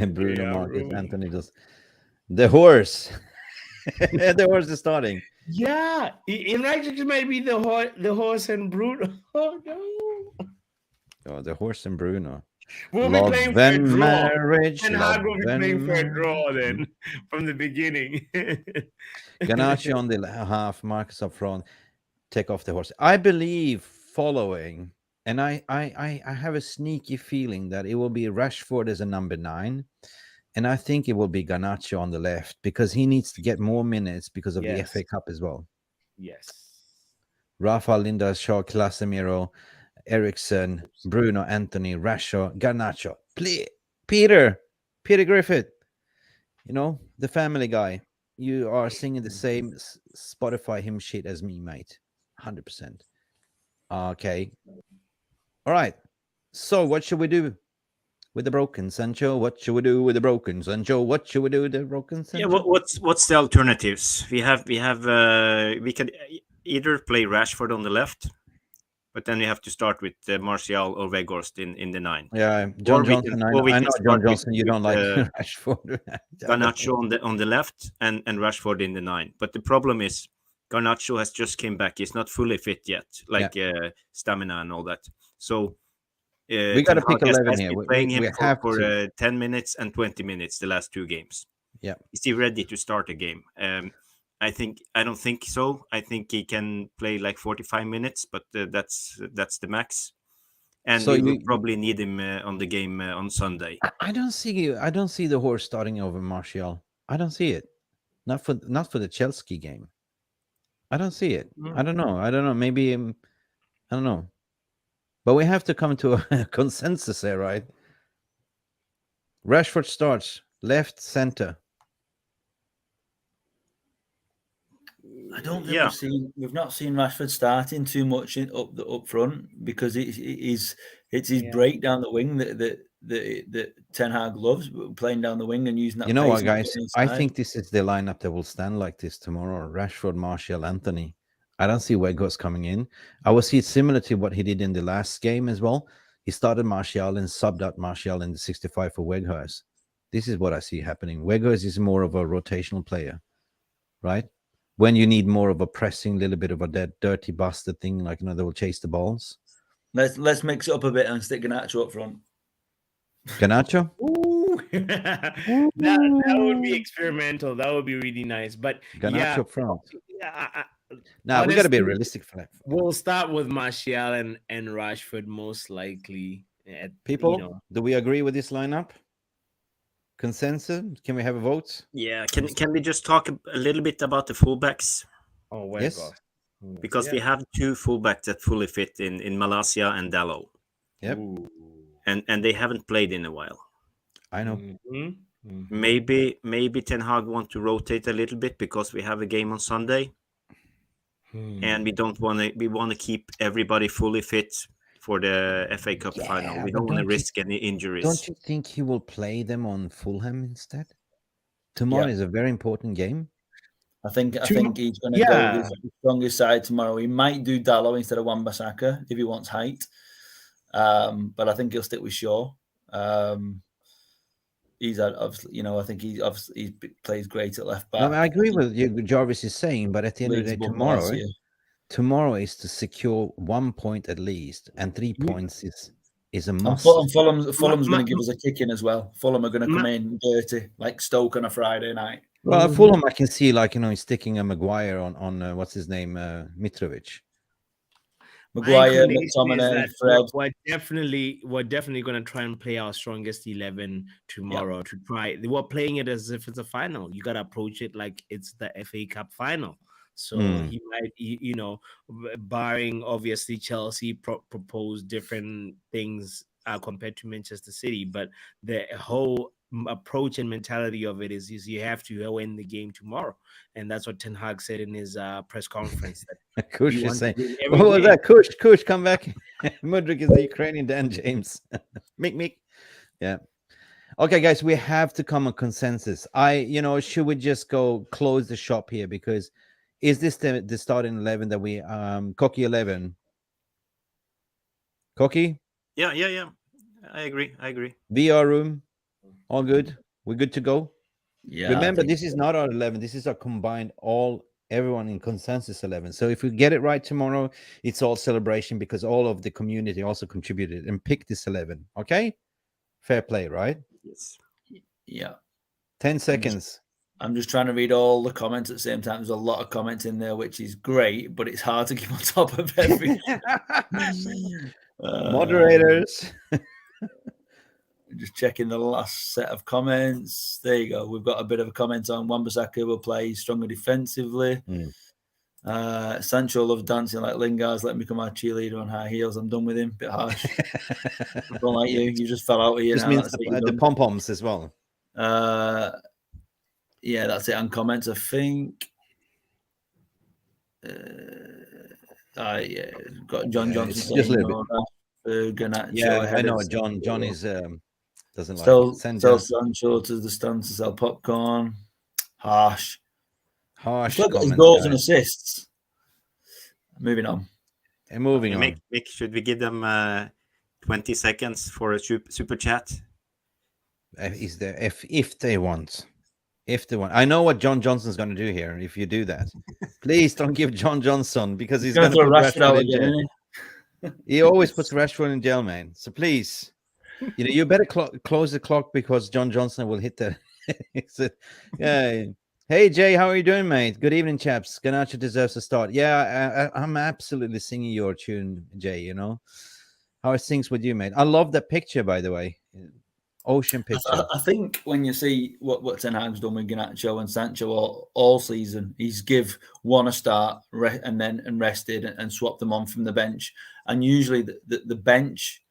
Bruno Marcus, Anthony does. The horse. The horse is starting. Yeah, it actually might be the horse and Bruno. Oh no! Oh, the horse and Bruno. We'll Love be playing them for a draw. marriage. And Hag will be playing for a draw then from the beginning. Garnacho on the half, Marcus up front. Take off the horse. I believe following, and I have a sneaky feeling that it will be Rashford as a number 9. And I think it will be Garnacho on the left because he needs to get more minutes because of the FA Cup as well. Yes. Rafa, Linda, Shaw, Casemiro, Ericsson, Bruno, Anthony, Rashford, Garnacho. Peter Griffith. You know, the Family Guy. You are singing the same Spotify hymn shit as me, mate. 100%. Okay. All right. So what should we do with the broken Sancho? What should we do with the broken Sancho? What should we do with the broken Sancho? Yeah, what's the alternatives? We could either play Rashford on the left, but then you have to start with Martial or Weghorst in the 9. Yeah, John Johnson. I know John Johnson. You don't like Rashford. Garnacho on the left and Rashford in the 9. But the problem is Garnacho has just came back. He's not fully fit yet, like stamina and all that. So we got to pick 11 here. Playing him for 10 minutes and 20 minutes the last 2 games. Yeah, is he ready to start a game? I don't think so. I think he can play like 45 minutes, but that's the max. And so we will probably need him on the game on Sunday. I don't see the horse starting over Martial. I don't see it. Not for the Chelsea game. I don't see it. I don't know. Maybe I don't know. But we have to come to a consensus here, right? Rashford starts left center. I don't think Yeah. we've not seen Rashford starting too much up front because it's his Yeah. break down the wing that Ten Hag loves, playing down the wing and using that. You know pace what, and guys? getting I inside. think this is the lineup that will stand like this tomorrow. Rashford, Martial, Anthony. I don't see Weghorst coming in. I will see it similar to what he did in the last game as well. He started Martial and subbed out Martial in the 65 for Weghorst. This is what I see happening. Weghorst is more of a rotational player, right? When you need more of a pressing, little bit of a dead, dirty, bastard thing, like, you know, they will chase the balls. Let's mix it up a bit and stick Garnacho up front. Garnacho? Ooh. that would be experimental. That would be really nice. But Garnacho yeah, up front. yeah, Now we got to be honestly, realistic for that. we'll start with Martial and Rashford most likely. People, do we agree with this lineup? Consensus? Can we have a vote? Yeah. Can we just talk a little bit about the fullbacks? Oh, where Yes. goes? Because we have two fullbacks that fully fit in Malaysia and Dalot. Yep. And they haven't played in a while. I know. Maybe Ten Hag want to rotate a little bit because we have a game on Sunday, and we want to keep everybody fully fit for the FA Cup final. We but don't want to don't risk any injuries. Don't you think he will play them on Fulham instead? Tomorrow is a very important game. I think he's going to go with his strongest side tomorrow. He might do Dalot instead of Wan-Bissaka if he wants height, but I think he'll stick with Shaw. He's obviously, you know, I think he plays great at left back. No, I agree with you, Jarvis is saying, but at the end of the day, tomorrow is to secure 1 point at least, and 3 points is a must. And Fulham's going to give us a kick in as well. Fulham are going to come in dirty, like Stoke on a Friday night. Well, Fulham, I can see, like, you know, he's sticking a Maguire on what's his name, Mitrovic. Maguire, McTominay, Fred. We're definitely going to try and play our strongest 11 tomorrow to try. We're playing it as if it's a final. You got to approach it like it's the FA Cup final. So he might, you know, barring obviously Chelsea propose different things compared to Manchester City, but the whole approach and mentality of it is you have to win the game tomorrow, and that's what Ten Hag said in his press conference. Kush is saying, "What was that? Kush, come back." Mudryk is the Ukrainian Dan James. Mick. Yeah. Okay, guys, we have to come a consensus. Should we just go close the shop here? Because is this the starting 11 that we Cocky 11? Cocky? Yeah. I agree. VR room, all good. We're good to go. Yeah. Remember, this is not our 11. This is our combined everyone in consensus 11. So if we get it right tomorrow, it's all celebration because all of the community also contributed and picked this 11. Okay, fair play, right? Yes. Yeah. 10 seconds. I'm just trying to read all the comments at the same time. There's a lot of comments in there, which is great, but it's hard to keep on top of everything. Moderators. Just checking the last set of comments. There you go. We've got a bit of a comment on Wan-Bissaka will play stronger defensively. Sancho loves dancing like Lingard's. Let me become our cheerleader on high heels. I'm done with him. Bit harsh. I don't like you. You just fell out of here. This means the pom-poms as well. Yeah, that's it on comments, I think. Got John Johnson. Just a little bit. I know. John is doesn't like it. Sell Sancho to the stands to sell popcorn. Harsh. He's got his goals and assists. Moving on. And moving on. Mick, should we give them 20 seconds for a super chat? Is there if they want? If they want, I know what John Johnson's going to do here. If you do that, please don't give John Johnson because he's going to put Rashford in jail. He always puts Rashford in jail, man. So please, you better close the clock because John Johnson will hit the. Yeah. Hey Jay, how are you doing, mate? Good evening, chaps. Garnacho deserves a start. Yeah, I'm absolutely singing your tune, Jay. How are things with you, mate? I love that picture, by the way. Ocean picture. I think when you see what Ten Hag's done with Garnacho and Sancho all season, he's give one a start and rested and swapped them on from the bench. And usually the bench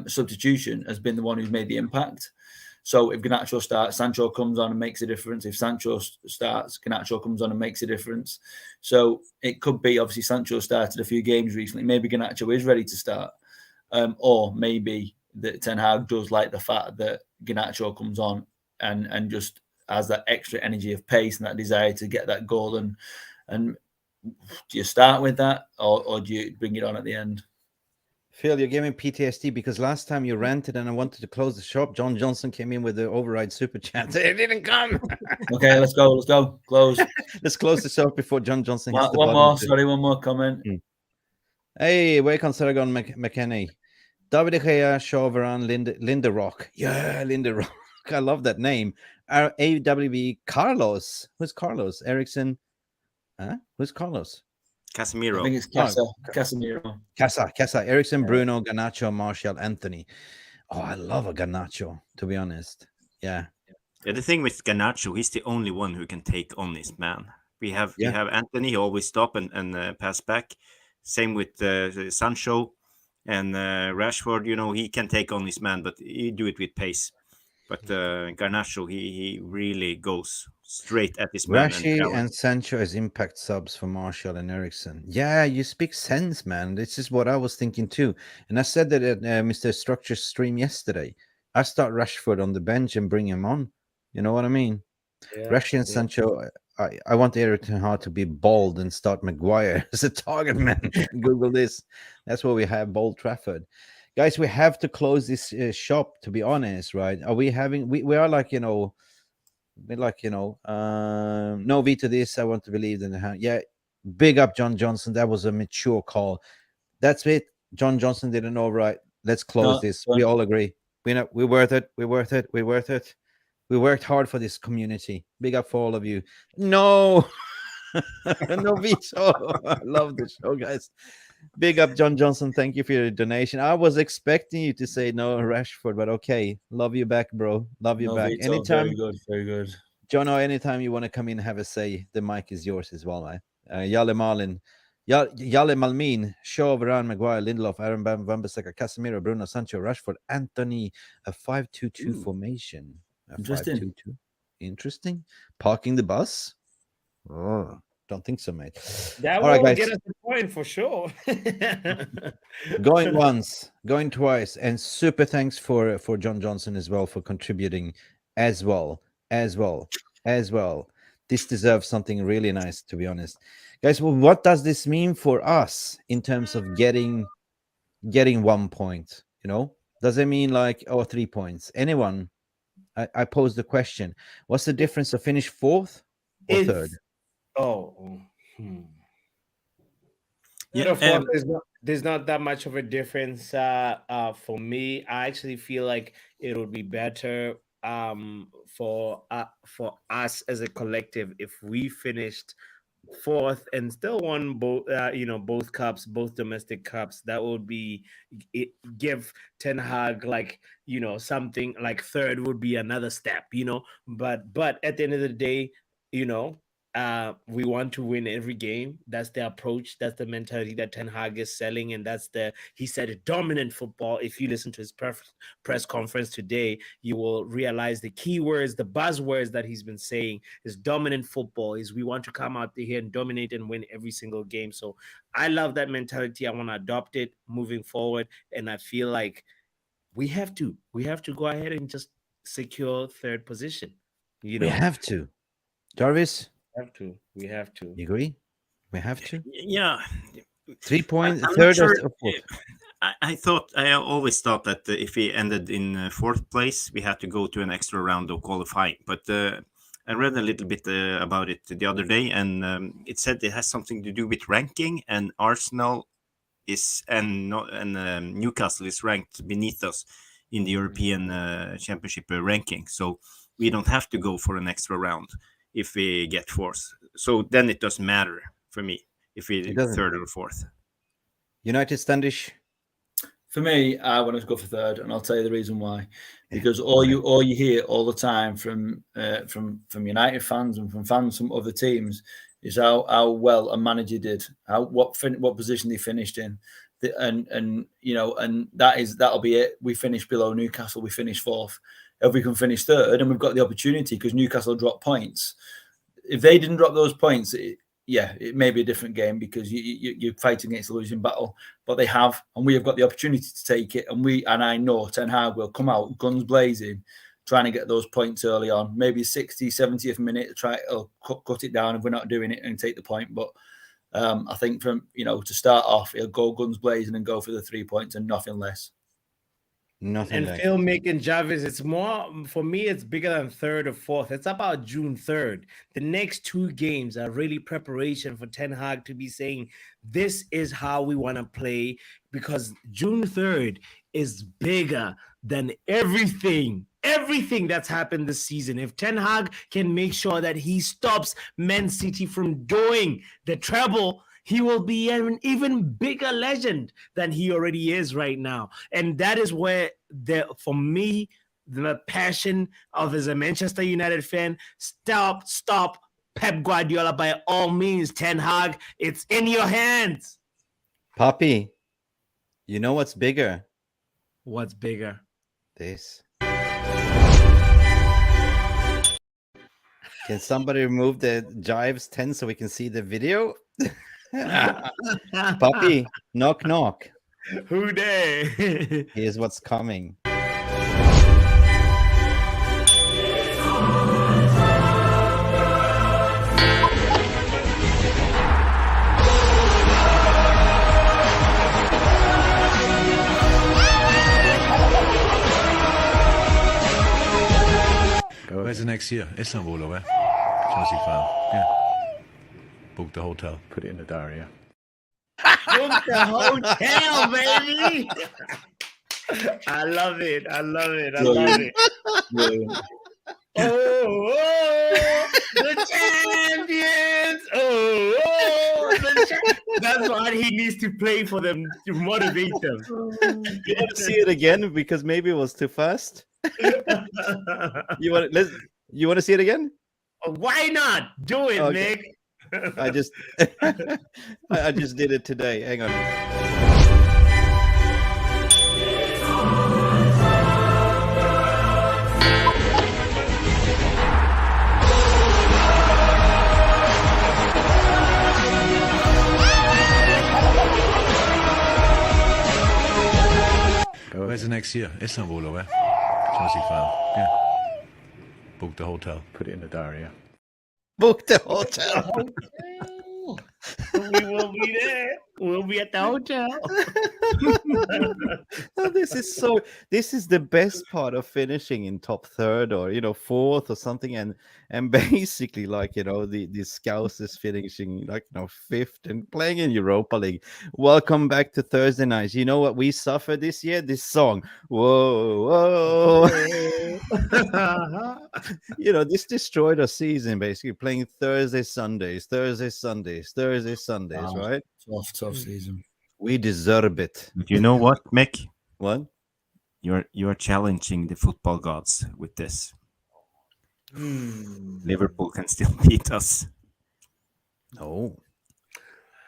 substitution has been the one who's made the impact. So if Garnacho starts, Sancho comes on and makes a difference. If Sancho starts, Garnacho comes on and makes a difference. So it could be, obviously, Sancho started a few games recently. Maybe Garnacho is ready to start. Or maybe that Ten Hag does like the fact that Garnacho comes on and just has that extra energy of pace and that desire to get that goal. And do you start with that, or do you bring it on at the end? Phil, you're giving PTSD because last time you ranted and I wanted to close the shop, John Johnson came in with the override super chat. It didn't come. Okay, let's go. Close. Let's close the shop before John Johnson hits the One button. more. Sorry, one more comment. Hey, welcome Saragon McKenney. David De Gea, Shaw, Varane, Linda Rock. Yeah, Linda Rock. I love that name. AWB Carlos. Who's Carlos? Ericsson. Huh? Who's Carlos? Casemiro. I think it's Casemiro. Casa. Ericsson, Bruno, Garnacho, Martial, Anthony. Oh, I love a Garnacho, to be honest. Yeah. Yeah, the thing with Garnacho, he's the only one who can take on his man. We have Anthony, he always stop and pass back. Same with Sancho and Rashford. You know, he can take on his man, but he do it with pace. But Garnacho, he really goes straight at his man. Rashi and Sancho as impact subs for Martial and Ericsson. Yeah, you speak sense, man. This is what I was thinking too. And I said that at Mr. Structure's stream yesterday. I start Rashford on the bench and bring him on. You know what I mean? Yeah, Rashi and Sancho. I want Eric Ten Hag to be bold and start Maguire as a target man. Google this. That's what we have, Bold Trafford. Guys, we have to close this shop, to be honest, right? Are we having, we are like, no V to this. I want to believe in the hand. Yeah, big up John Johnson. That was a mature call. That's it. John Johnson didn't know, right? Let's close this. We all agree. We're worth it. We're worth it. We're worth it. We worked hard for this community. Big up for all of you. No, no veto. I love the show, guys. Big up, John Johnson. Thank you for your donation. I was expecting you to say no, Rashford, but okay. Love you back, bro. Love you back. Veto, Anytime. Very good. Jono, anytime you want to come in and have a say, the mic is yours as well, right? Yale Malin. Yale Malmin, Shaw, Varane, Maguire, Lindelof, Aaron Van Bissaka, Casemiro, Bruno, Sancho, Rashford, Anthony. A 5-2-2 formation. Interesting. 5-2-2. Interesting. Parking the bus? Oh, don't think so, mate. That all right, will guys. get us the point for sure. Going once, going twice, and super thanks for John Johnson as well for contributing as well. This deserves something really nice, to be honest, guys. Well, what does this mean for us in terms of getting 1 point? You know, does it mean like 3 points? Anyone? I posed the question. What's the difference to finish fourth or third? Yeah, there's not that much of a difference for me. I actually feel like it would be better for us as a collective if we finished fourth and still won both cups, both domestic cups. That would be give Ten Hag something like third would be another step, but at the end of the day, we want to win every game. That's the approach. That's the mentality that Ten Hag is selling. And he said dominant football. If you listen to his press conference today, you will realize the keywords, the buzzwords that he's been saying is dominant football. Is we want to come out here and dominate and win every single game. So I love that mentality. I want to adopt it moving forward. And I feel like we have to go ahead and just secure third position. We have to. Jarvis? We have to. You agree? We have to. Yeah. 3 points. I'm Third sure. or fourth? I always thought that if we ended in fourth place, we had to go to an extra round of qualifying. But I read a little bit about it the other day, and it said it has something to do with ranking, and Arsenal Newcastle is ranked beneath us in the European Championship ranking. So we don't have to go for an extra round if we get fourth. So then it doesn't matter for me if we third or fourth. United Standish? For me, I want to go for third, and I'll tell you the reason why. Because all you hear all the time from United fans and from fans from other teams is how well a manager did, what position they finished in, and that'll be it. We finished below Newcastle. We finished fourth. If we can finish third, and we've got the opportunity because Newcastle dropped points. If they didn't drop those points, it may be a different game because you're fighting against a losing battle. But they have, and we have got the opportunity to take it. And I know Ten Hag will come out guns blazing, trying to get those points early on. Maybe 60th, 70th minute to try to cut it down if we're not doing it and take the point. But I think from to start off, he'll go guns blazing and go for the 3 points and nothing less. Nothing. And like Phil, Mick, and Jarvis, it's more, for me, it's bigger than third or fourth. It's about June 3rd. The next 2 games are really preparation for Ten Hag to be saying, this is how we want to play, because June 3rd is bigger than everything that's happened this season. If Ten Hag can make sure that he stops Man City from doing the treble, he will be an even bigger legend than he already is right now. And that is where, for me, the passion of as a Manchester United fan, stop Pep Guardiola by all means. Ten Hag, it's in your hands. Poppy, you know what's bigger? What's bigger? This. Can somebody remove the Jives 10 so we can see the video? Poppy, knock, knock. Who there? Here's what's coming. Where's the next year? Istanbul or where? Chelsea fan. Yeah. Book the hotel. Put it in the diary. Yeah. Book the hotel, baby. I love it. I love it. Brilliant. The champions. That's what he needs to play for them to motivate them. You want to see it again because maybe it was too fast? You want to see it again? Why not? Do it, Okay. Nick. I just I just did it today. Hang on. Where's the next year? Istanbul or where? Chelsea fan. Yeah. Book the hotel. Put it in the diary. Yeah. Book the hotel. We will be there. We'll be at the hotel. Oh, this is the best part of finishing in top third or fourth or something, and basically the Scouse is finishing fifth and playing in Europa League. Welcome back to Thursday nights. You know what we suffered this year? This song. Whoa, whoa. This destroyed our season, basically playing Thursday, Sundays, Wow. right? Tough season. We deserve it. But you know what, Mick? What? You're challenging the football gods with this. Liverpool can still beat us. No.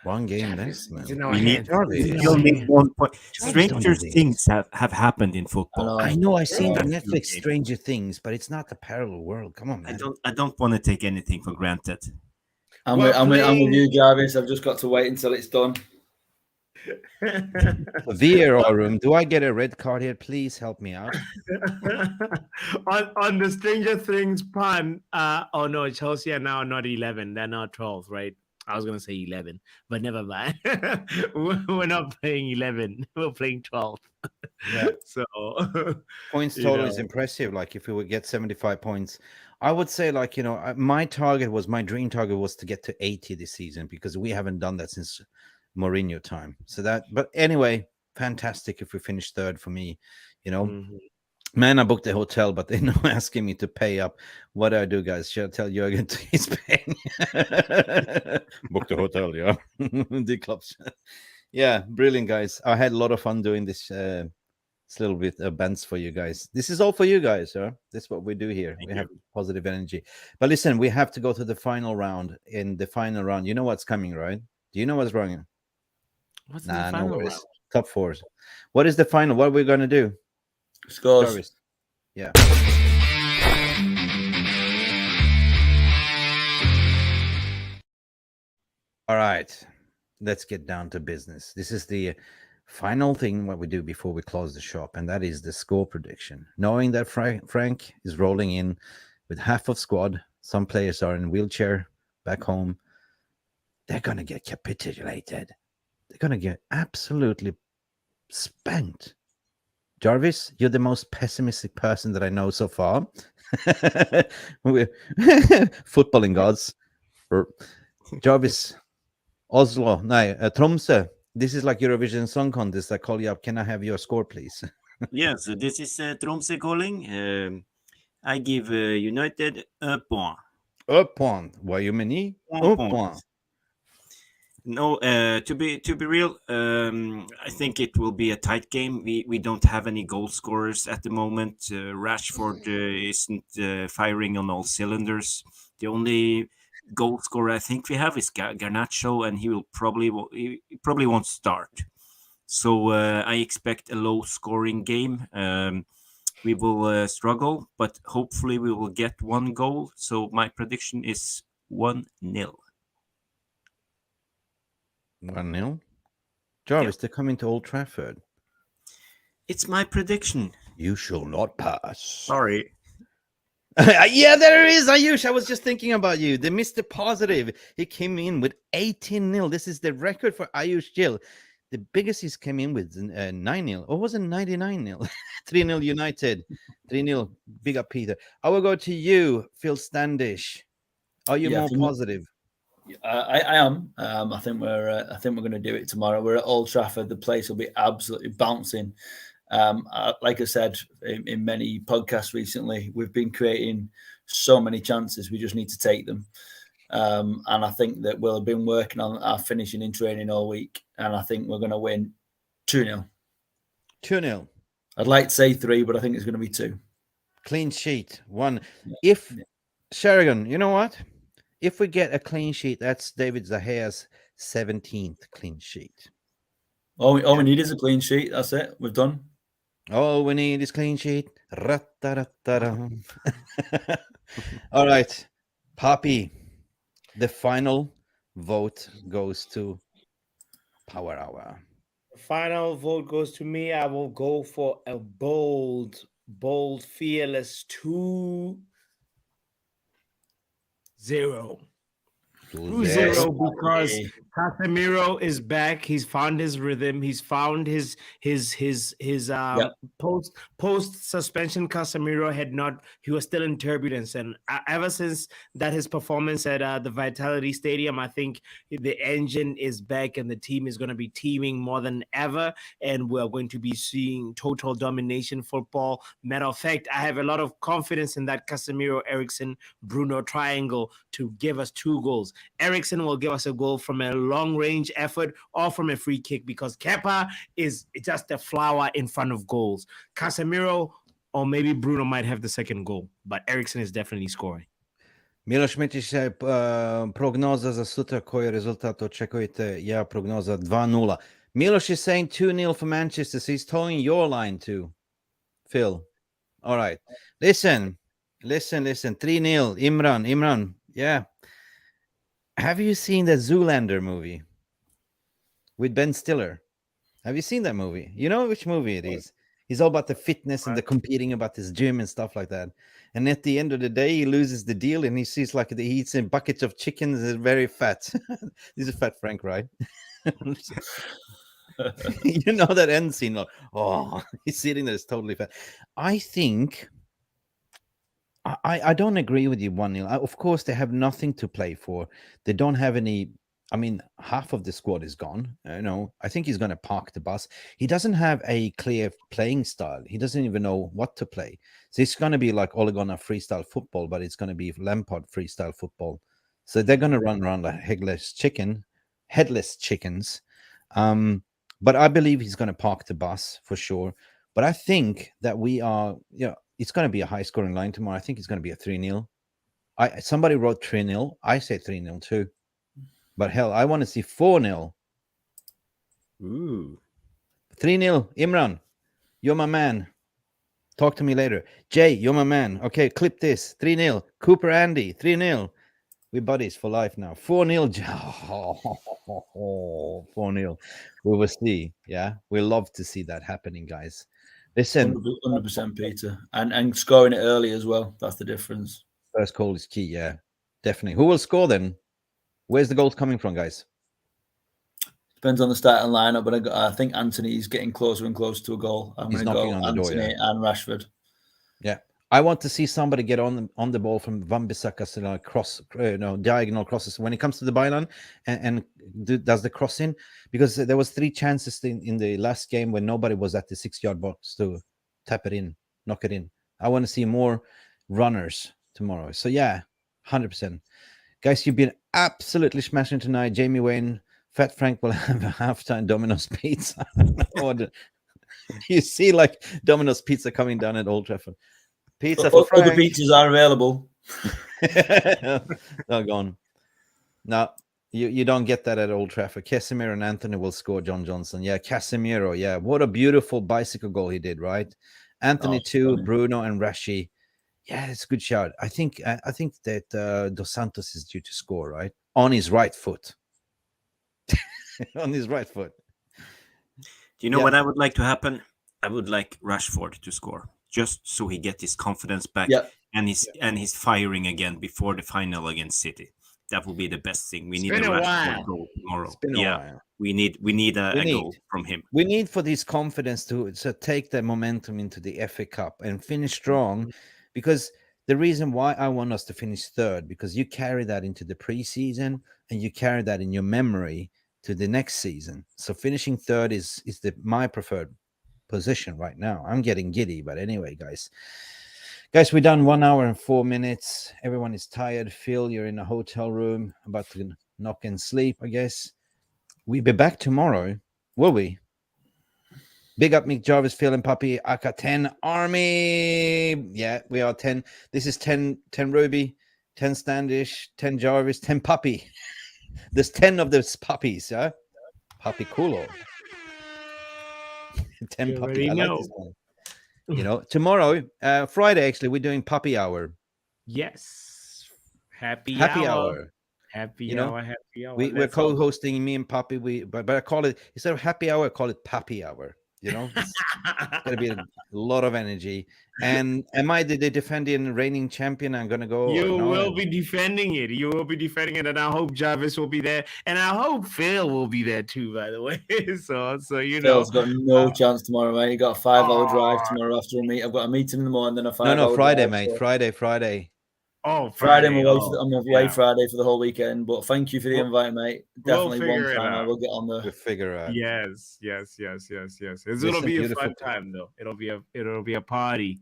One game less, man. We need 1 point. Stranger things have happened in football. I know. I seen on Netflix Stranger Things, but it's not the parallel world. Come on, man. I don't want to take anything for granted. I'm with you, Jarvis. I've just got to wait until it's done. VAR room. Do I get a red card here? Please help me out. on the Stranger Things pun. Oh no, Chelsea are now not 11. They're now 12, right? I was gonna say 11, but never mind. We're not playing 11. We're playing 12. Yeah. So Points total is impressive. Like if we would get 75 points, I would say my dream target was to get to 80 this season because we haven't done that since Mourinho time. But anyway, fantastic if we finish third for me. Man, I booked the hotel, but they're now asking me to pay up. What do I do, guys? Should I tell Jürgen he's paying? Book the hotel, yeah. The clubs. Yeah, brilliant, guys. I had a lot of fun doing this It's a little bit bends for you guys. This is all for you guys, huh? This is what we do here. Thank We you. have positive energy. But listen, we have to go to the final round. In the final round, you know what's coming, right? Do you know what's wrong? What's in Nah, the no final worries. round? Top fours. What is the final? What are we gonna do? Scores. Jarvis. Yeah. All right. Let's get down to business. This is the final thing what we do before we close the shop, and that is the score prediction. Knowing that Frank is rolling in with half of squad, some players are in wheelchair back home. They're gonna get capitulated. They're gonna get absolutely spanked. Jarvis, you're the most pessimistic person that I know so far. Footballing gods. Jarvis, Oslo, no, Tromsø. This is like Eurovision Song Contest. I call you up. Can I have your score, please? Yeah, so this is Tromsø calling. I give United a point. Un point. Voyez-vous? Un point. No, to be real, I think it will be a tight game. We don't have any goal scorers at the moment. Rashford isn't firing on all cylinders. The only goal scorer I think we have is Garnacho, and he probably won't start. So I expect a low scoring game. We will struggle, but hopefully we will get one goal. So my prediction is 1-0. 1-0. Jarvis, they're coming to Old Trafford. It's my prediction. You shall not pass. Sorry. Yeah, there it is, Ayush. I was just thinking about you. The Mr. Positive. He came in with 18-0. This is the record for Ayush Gill. The biggest he's came in with 9-0. Or was it 99-0? 3-0 United. 3-0. Big up, Peter. I will go to you, Phil Standish. Are you more positive? I am. I think we're going to do it tomorrow. We're at Old Trafford. The place will be absolutely bouncing. Like I said in many podcasts recently, we've been creating so many chances. We just need to take them. And I think that we'll have been working on our finishing in training all week. And I think we're going to win 2-0. 2-0. I'd like to say 3, but I think it's going to be 2. Clean sheet. 1. If Sheridan, you know what? If we get a clean sheet, that's David Zaha's 17th clean sheet. All we need is a clean sheet. That's it. We've done. All we need is clean sheet. All right, Poppy. The final vote goes to Power Hour. The final vote goes to me. I will go for a bold, fearless 2-0. 2-0 because Casemiro is back. He's found his rhythm. He's found his post suspension. Casemiro he was still in turbulence, and ever since that his performance at the Vitality Stadium, I think the engine is back, and the team is going to be teaming more than ever, and we're going to be seeing total domination football. Matter of fact, I have a lot of confidence in that Casemiro, Eriksen, Bruno triangle to give us 2 goals. Eriksen will give us a goal from a long-range effort or from a free kick because Kepa is just a flower in front of goals. Casemiro or maybe Bruno might have the second goal, but Eriksen is definitely scoring. Miloš Metić, prognoza za sutra, koji rezultat očekujete? Ja, prognoza 2-0. Miloš is saying 2-0 for Manchester, so he's towing your line too, Phil. All right. Listen. 3-0. Imran. Yeah. Have you seen the Zoolander movie with Ben Stiller? Have you seen that movie? You know which movie it is? He's all about the fitness and the competing about his gym and stuff like that. And at the end of the day, he loses the deal and he sees like he eats a bucket of chicken. Is very fat. This is Fat Frank, right? You know that end scene. Like, oh, he's sitting there, it's totally fat. I think I don't agree with you 1-0. Of course, they have nothing to play for. They don't have any. I mean, half of the squad is gone. I think he's going to park the bus. He doesn't have a clear playing style. He doesn't even know what to play. So it's going to be like Ole Gunnar freestyle football, but it's going to be Lampard freestyle football. So they're going to run around like headless chickens. But I believe he's going to park the bus for sure. But I think that we are, it's going to be a high scoring line tomorrow. I think it's going to be a 3-0. Somebody wrote 3-0. I say 3-0 too. But hell, I want to see 4-0. Ooh. 3-0. Imran, you're my man. Talk to me later. Jay, you're my man. Okay, clip this. 3-0. Cooper Andy, 3-0. We're buddies for life now. 4-0. 4-0. We will see. Yeah, we love to see that happening, guys. Listen, 100%, Peter, and scoring it early as well. That's the difference. first goal is key. Yeah, definitely. Who will score then? Where's the goals coming from, guys? Depends on the starting lineup, but I think Anthony's getting closer and closer to a goal. I'm going to go Anthony and Rashford. Yeah, I want to see somebody get on the ball from Wan-Bissaka, cross, diagonal crosses when it comes to the byline and does the crossing, because there was 3 chances in the last game when nobody was at the 6-yard box to tap it in, knock it in. I want to see more runners tomorrow. So yeah, 100%. Guys, you've been absolutely smashing tonight. Jamie Wayne, Fat Frank will have a halftime Domino's pizza order. You see, like Domino's pizza coming down at Old Trafford. Pizza for Frank. Other pizzas are available. They're gone. No, you don't get that at Old Trafford. Casemiro and Anthony will score. John Johnson. Yeah, Casemiro. Yeah, what a beautiful bicycle goal he did, right? Anthony too, funny. Bruno and Rashi. Yeah, it's a good shout. I think that Dos Santos is due to score, right? On his right foot. On his right foot. Do you know what I would like to happen? I would like Rashford to score, just so he gets his confidence back and he's firing again before the final against City. That will be the best thing. We need a Rashford goal tomorrow. We need a goal from him. We need for this confidence to take the momentum into the FA Cup and finish strong, because the reason why I want us to finish third, because you carry that into the preseason and you carry that in your memory to the next season. So finishing third is my preferred position right now. I'm getting giddy, but anyway, guys, we're done 1 hour and 4 minutes. Everyone is tired. Phil, you're in a hotel room about to knock and sleep, I guess. We'll be back tomorrow, will we? Big up Mick Jarvis, Phil and Puppy, aka 10 Army. Yeah, we are 10. This is 10 Ruby, 10 Standish, 10 Jarvis, 10 Puppy. There's 10 of those puppies, yeah? Puppy Kulo. 10 Puppy. I like this one. Tomorrow, Friday, actually, we're doing Puppy Hour. Yes. Happy hour. Happy hour. We're co-hosting, me and Puppy. But I call it, instead of happy hour, I call it Puppy Hour. It's going to be a lot of energy. And am I the defending reigning champion? I'm going to go. You will be defending it. You will be defending it. And I hope Jarvis will be there. And I hope Phil will be there too, by the way. So Phil's got no chance tomorrow, mate. He got a 5-hour drive tomorrow after a meet. I've got a meeting in the morning, then a 5-hour No, Friday, drive, mate. So. Friday. Oh, Friday. I'm away Friday for the whole weekend. But thank you for the invite, mate. Definitely one time I will get on there. We'll figure out. Yes. It's gonna be a fun time though. It'll be a party.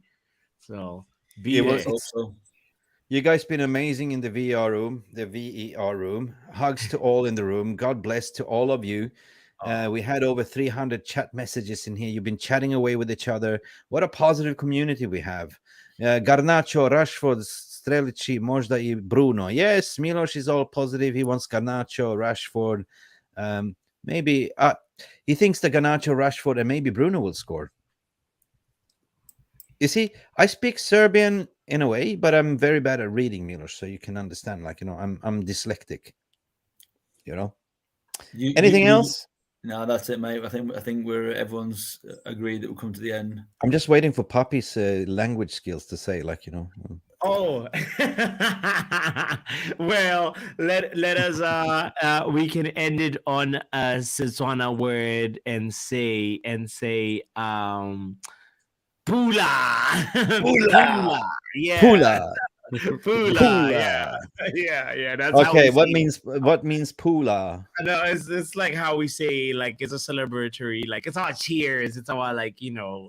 So you guys been amazing in the VR room, the VER room. Hugs to all in the room. God bless to all of you. We had over 300 chat messages in here. You've been chatting away with each other. What a positive community we have. Garnacho, Rashford, Strelici, Možda i Bruno. Yes, Milos is all positive. He wants Garnacho, Rashford. Maybe he thinks the Garnacho, Rashford, and maybe Bruno will score. You see, I speak Serbian in a way, but I'm very bad at reading, Milos, so you can understand. I'm dyslexic. Anything else? No, that's it, mate. I think everyone's agreed that we'll come to the end. I'm just waiting for Puppy's language skills to say, Oh, well, let us we can end it on a Setswana word and say Pula. Yeah. Pula. Yeah. That's okay. What means Pula? No, it's like how we say, like, it's a celebratory, like it's our cheers. It's our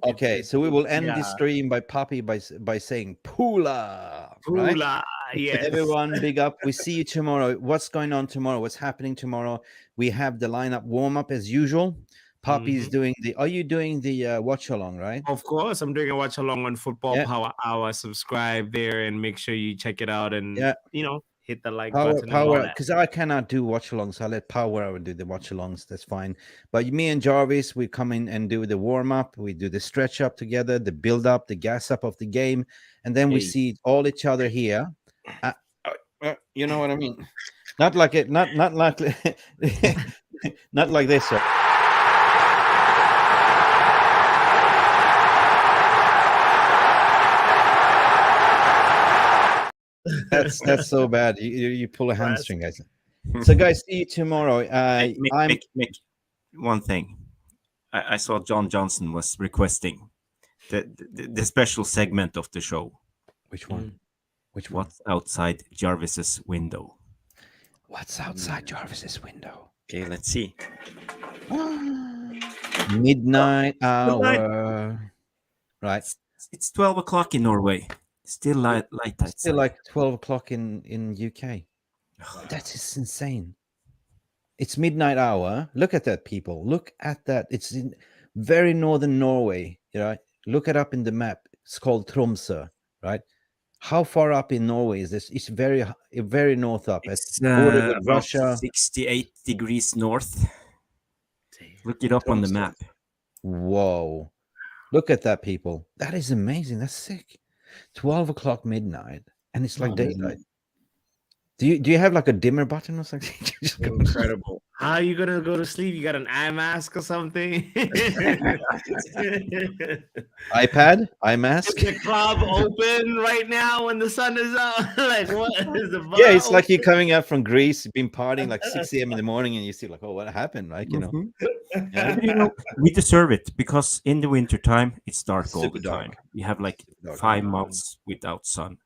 Okay, so we will end this stream by Puppy by saying Pula. Pula. Right? Yes. Everyone, big up. We see you tomorrow. What's going on tomorrow? What's happening tomorrow? We have the lineup warm up as usual. Poppy's doing the. Are you doing the watch along? Right. Of course, I'm doing a watch along on Football Yeah. Power Hour. Subscribe there and make sure you check it out and Yeah. hit the like Power, button. And all power, that. because I cannot do watch alongs. So I let Power Hour do the watch alongs. That's fine. But me and Jarvis, we come in and do the warm up. We do the stretch up together, the build up, the gas up of the game, and then we Hey. see all each other here. You know what I mean? Not like it. Not like not like this. Sir. That's so bad. You pull a hamstring, guys. So, guys, see you tomorrow. Mick, one thing. I saw John Johnson was requesting the special segment of the show. Which one? Which one? What's outside Jarvis's window? What's outside Jarvis's window? Okay, let's see. Midnight hour. Right. It's 12 o'clock in Norway. Still light outside. Still like 12 o'clock in UK. That is insane. It's midnight hour. Look at that, people. Look at that. It's in very northern Norway. Look it up in the map. It's called Tromsø, right? How far up in Norway is this? It's very north up. It's border with about Russia. 68 degrees north. Look it up on the map. Whoa. Look at that, people. That is amazing. That's sick. 12 o'clock midnight. And it's like daylight. Do you have like a dimmer button or something? Just go- Incredible. How are you gonna go to sleep? You got an eye mask or something? iPad? iMask? Is the club open right now when the sun is out? Like, what is the bar Yeah, it's like open? you're coming out from Greece, you've been partying like 6 a.m. in the morning, and you see like, oh, what happened? Like, Mhm. We deserve it because in the winter time it's dark all Super the time. dark. You have like Dark. 5 months without sun,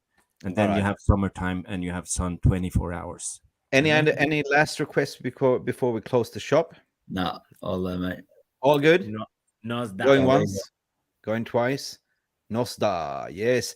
and then you Alright. have summertime and you have sun 24 hours. Any last requests before we close the shop? Nah, all there, mate. All good? No, it's that Going way. once, going twice. Nosta, yes.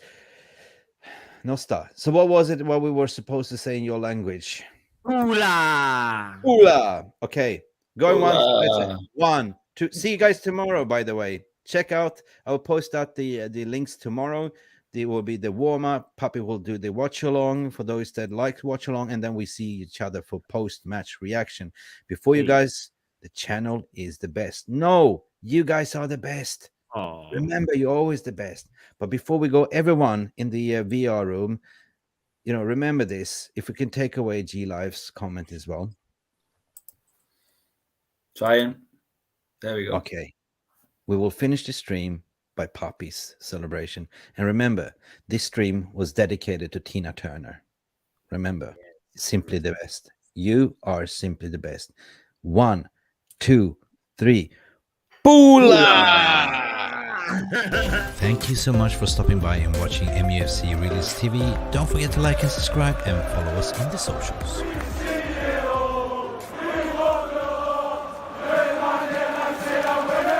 Nosta. So what was it what we were supposed to say in your language? Hula. Hula. Okay. Going once. Hula. Let's say 1, 2. See you guys tomorrow, by the way. Check out. I will post out the links tomorrow. There will be the warm-up. Puppy will do the watch-along for those that like watch-along. And then we see each other for post-match reaction. Before you guys, the channel is the best. No, you guys are the best. Oh, Remember, you're always the best. But before we go, everyone in the VR room, remember this. If we can take away G Live's comment as well. Trying. There we go. Okay. We will finish the stream by Poppy's celebration. And remember, this stream was dedicated to Tina Turner. Remember, simply the best. You are simply the best. 1, 2, 3. Boola! Thank you so much for stopping by and watching MUFC Release TV. Don't forget to like and subscribe and follow us on the socials.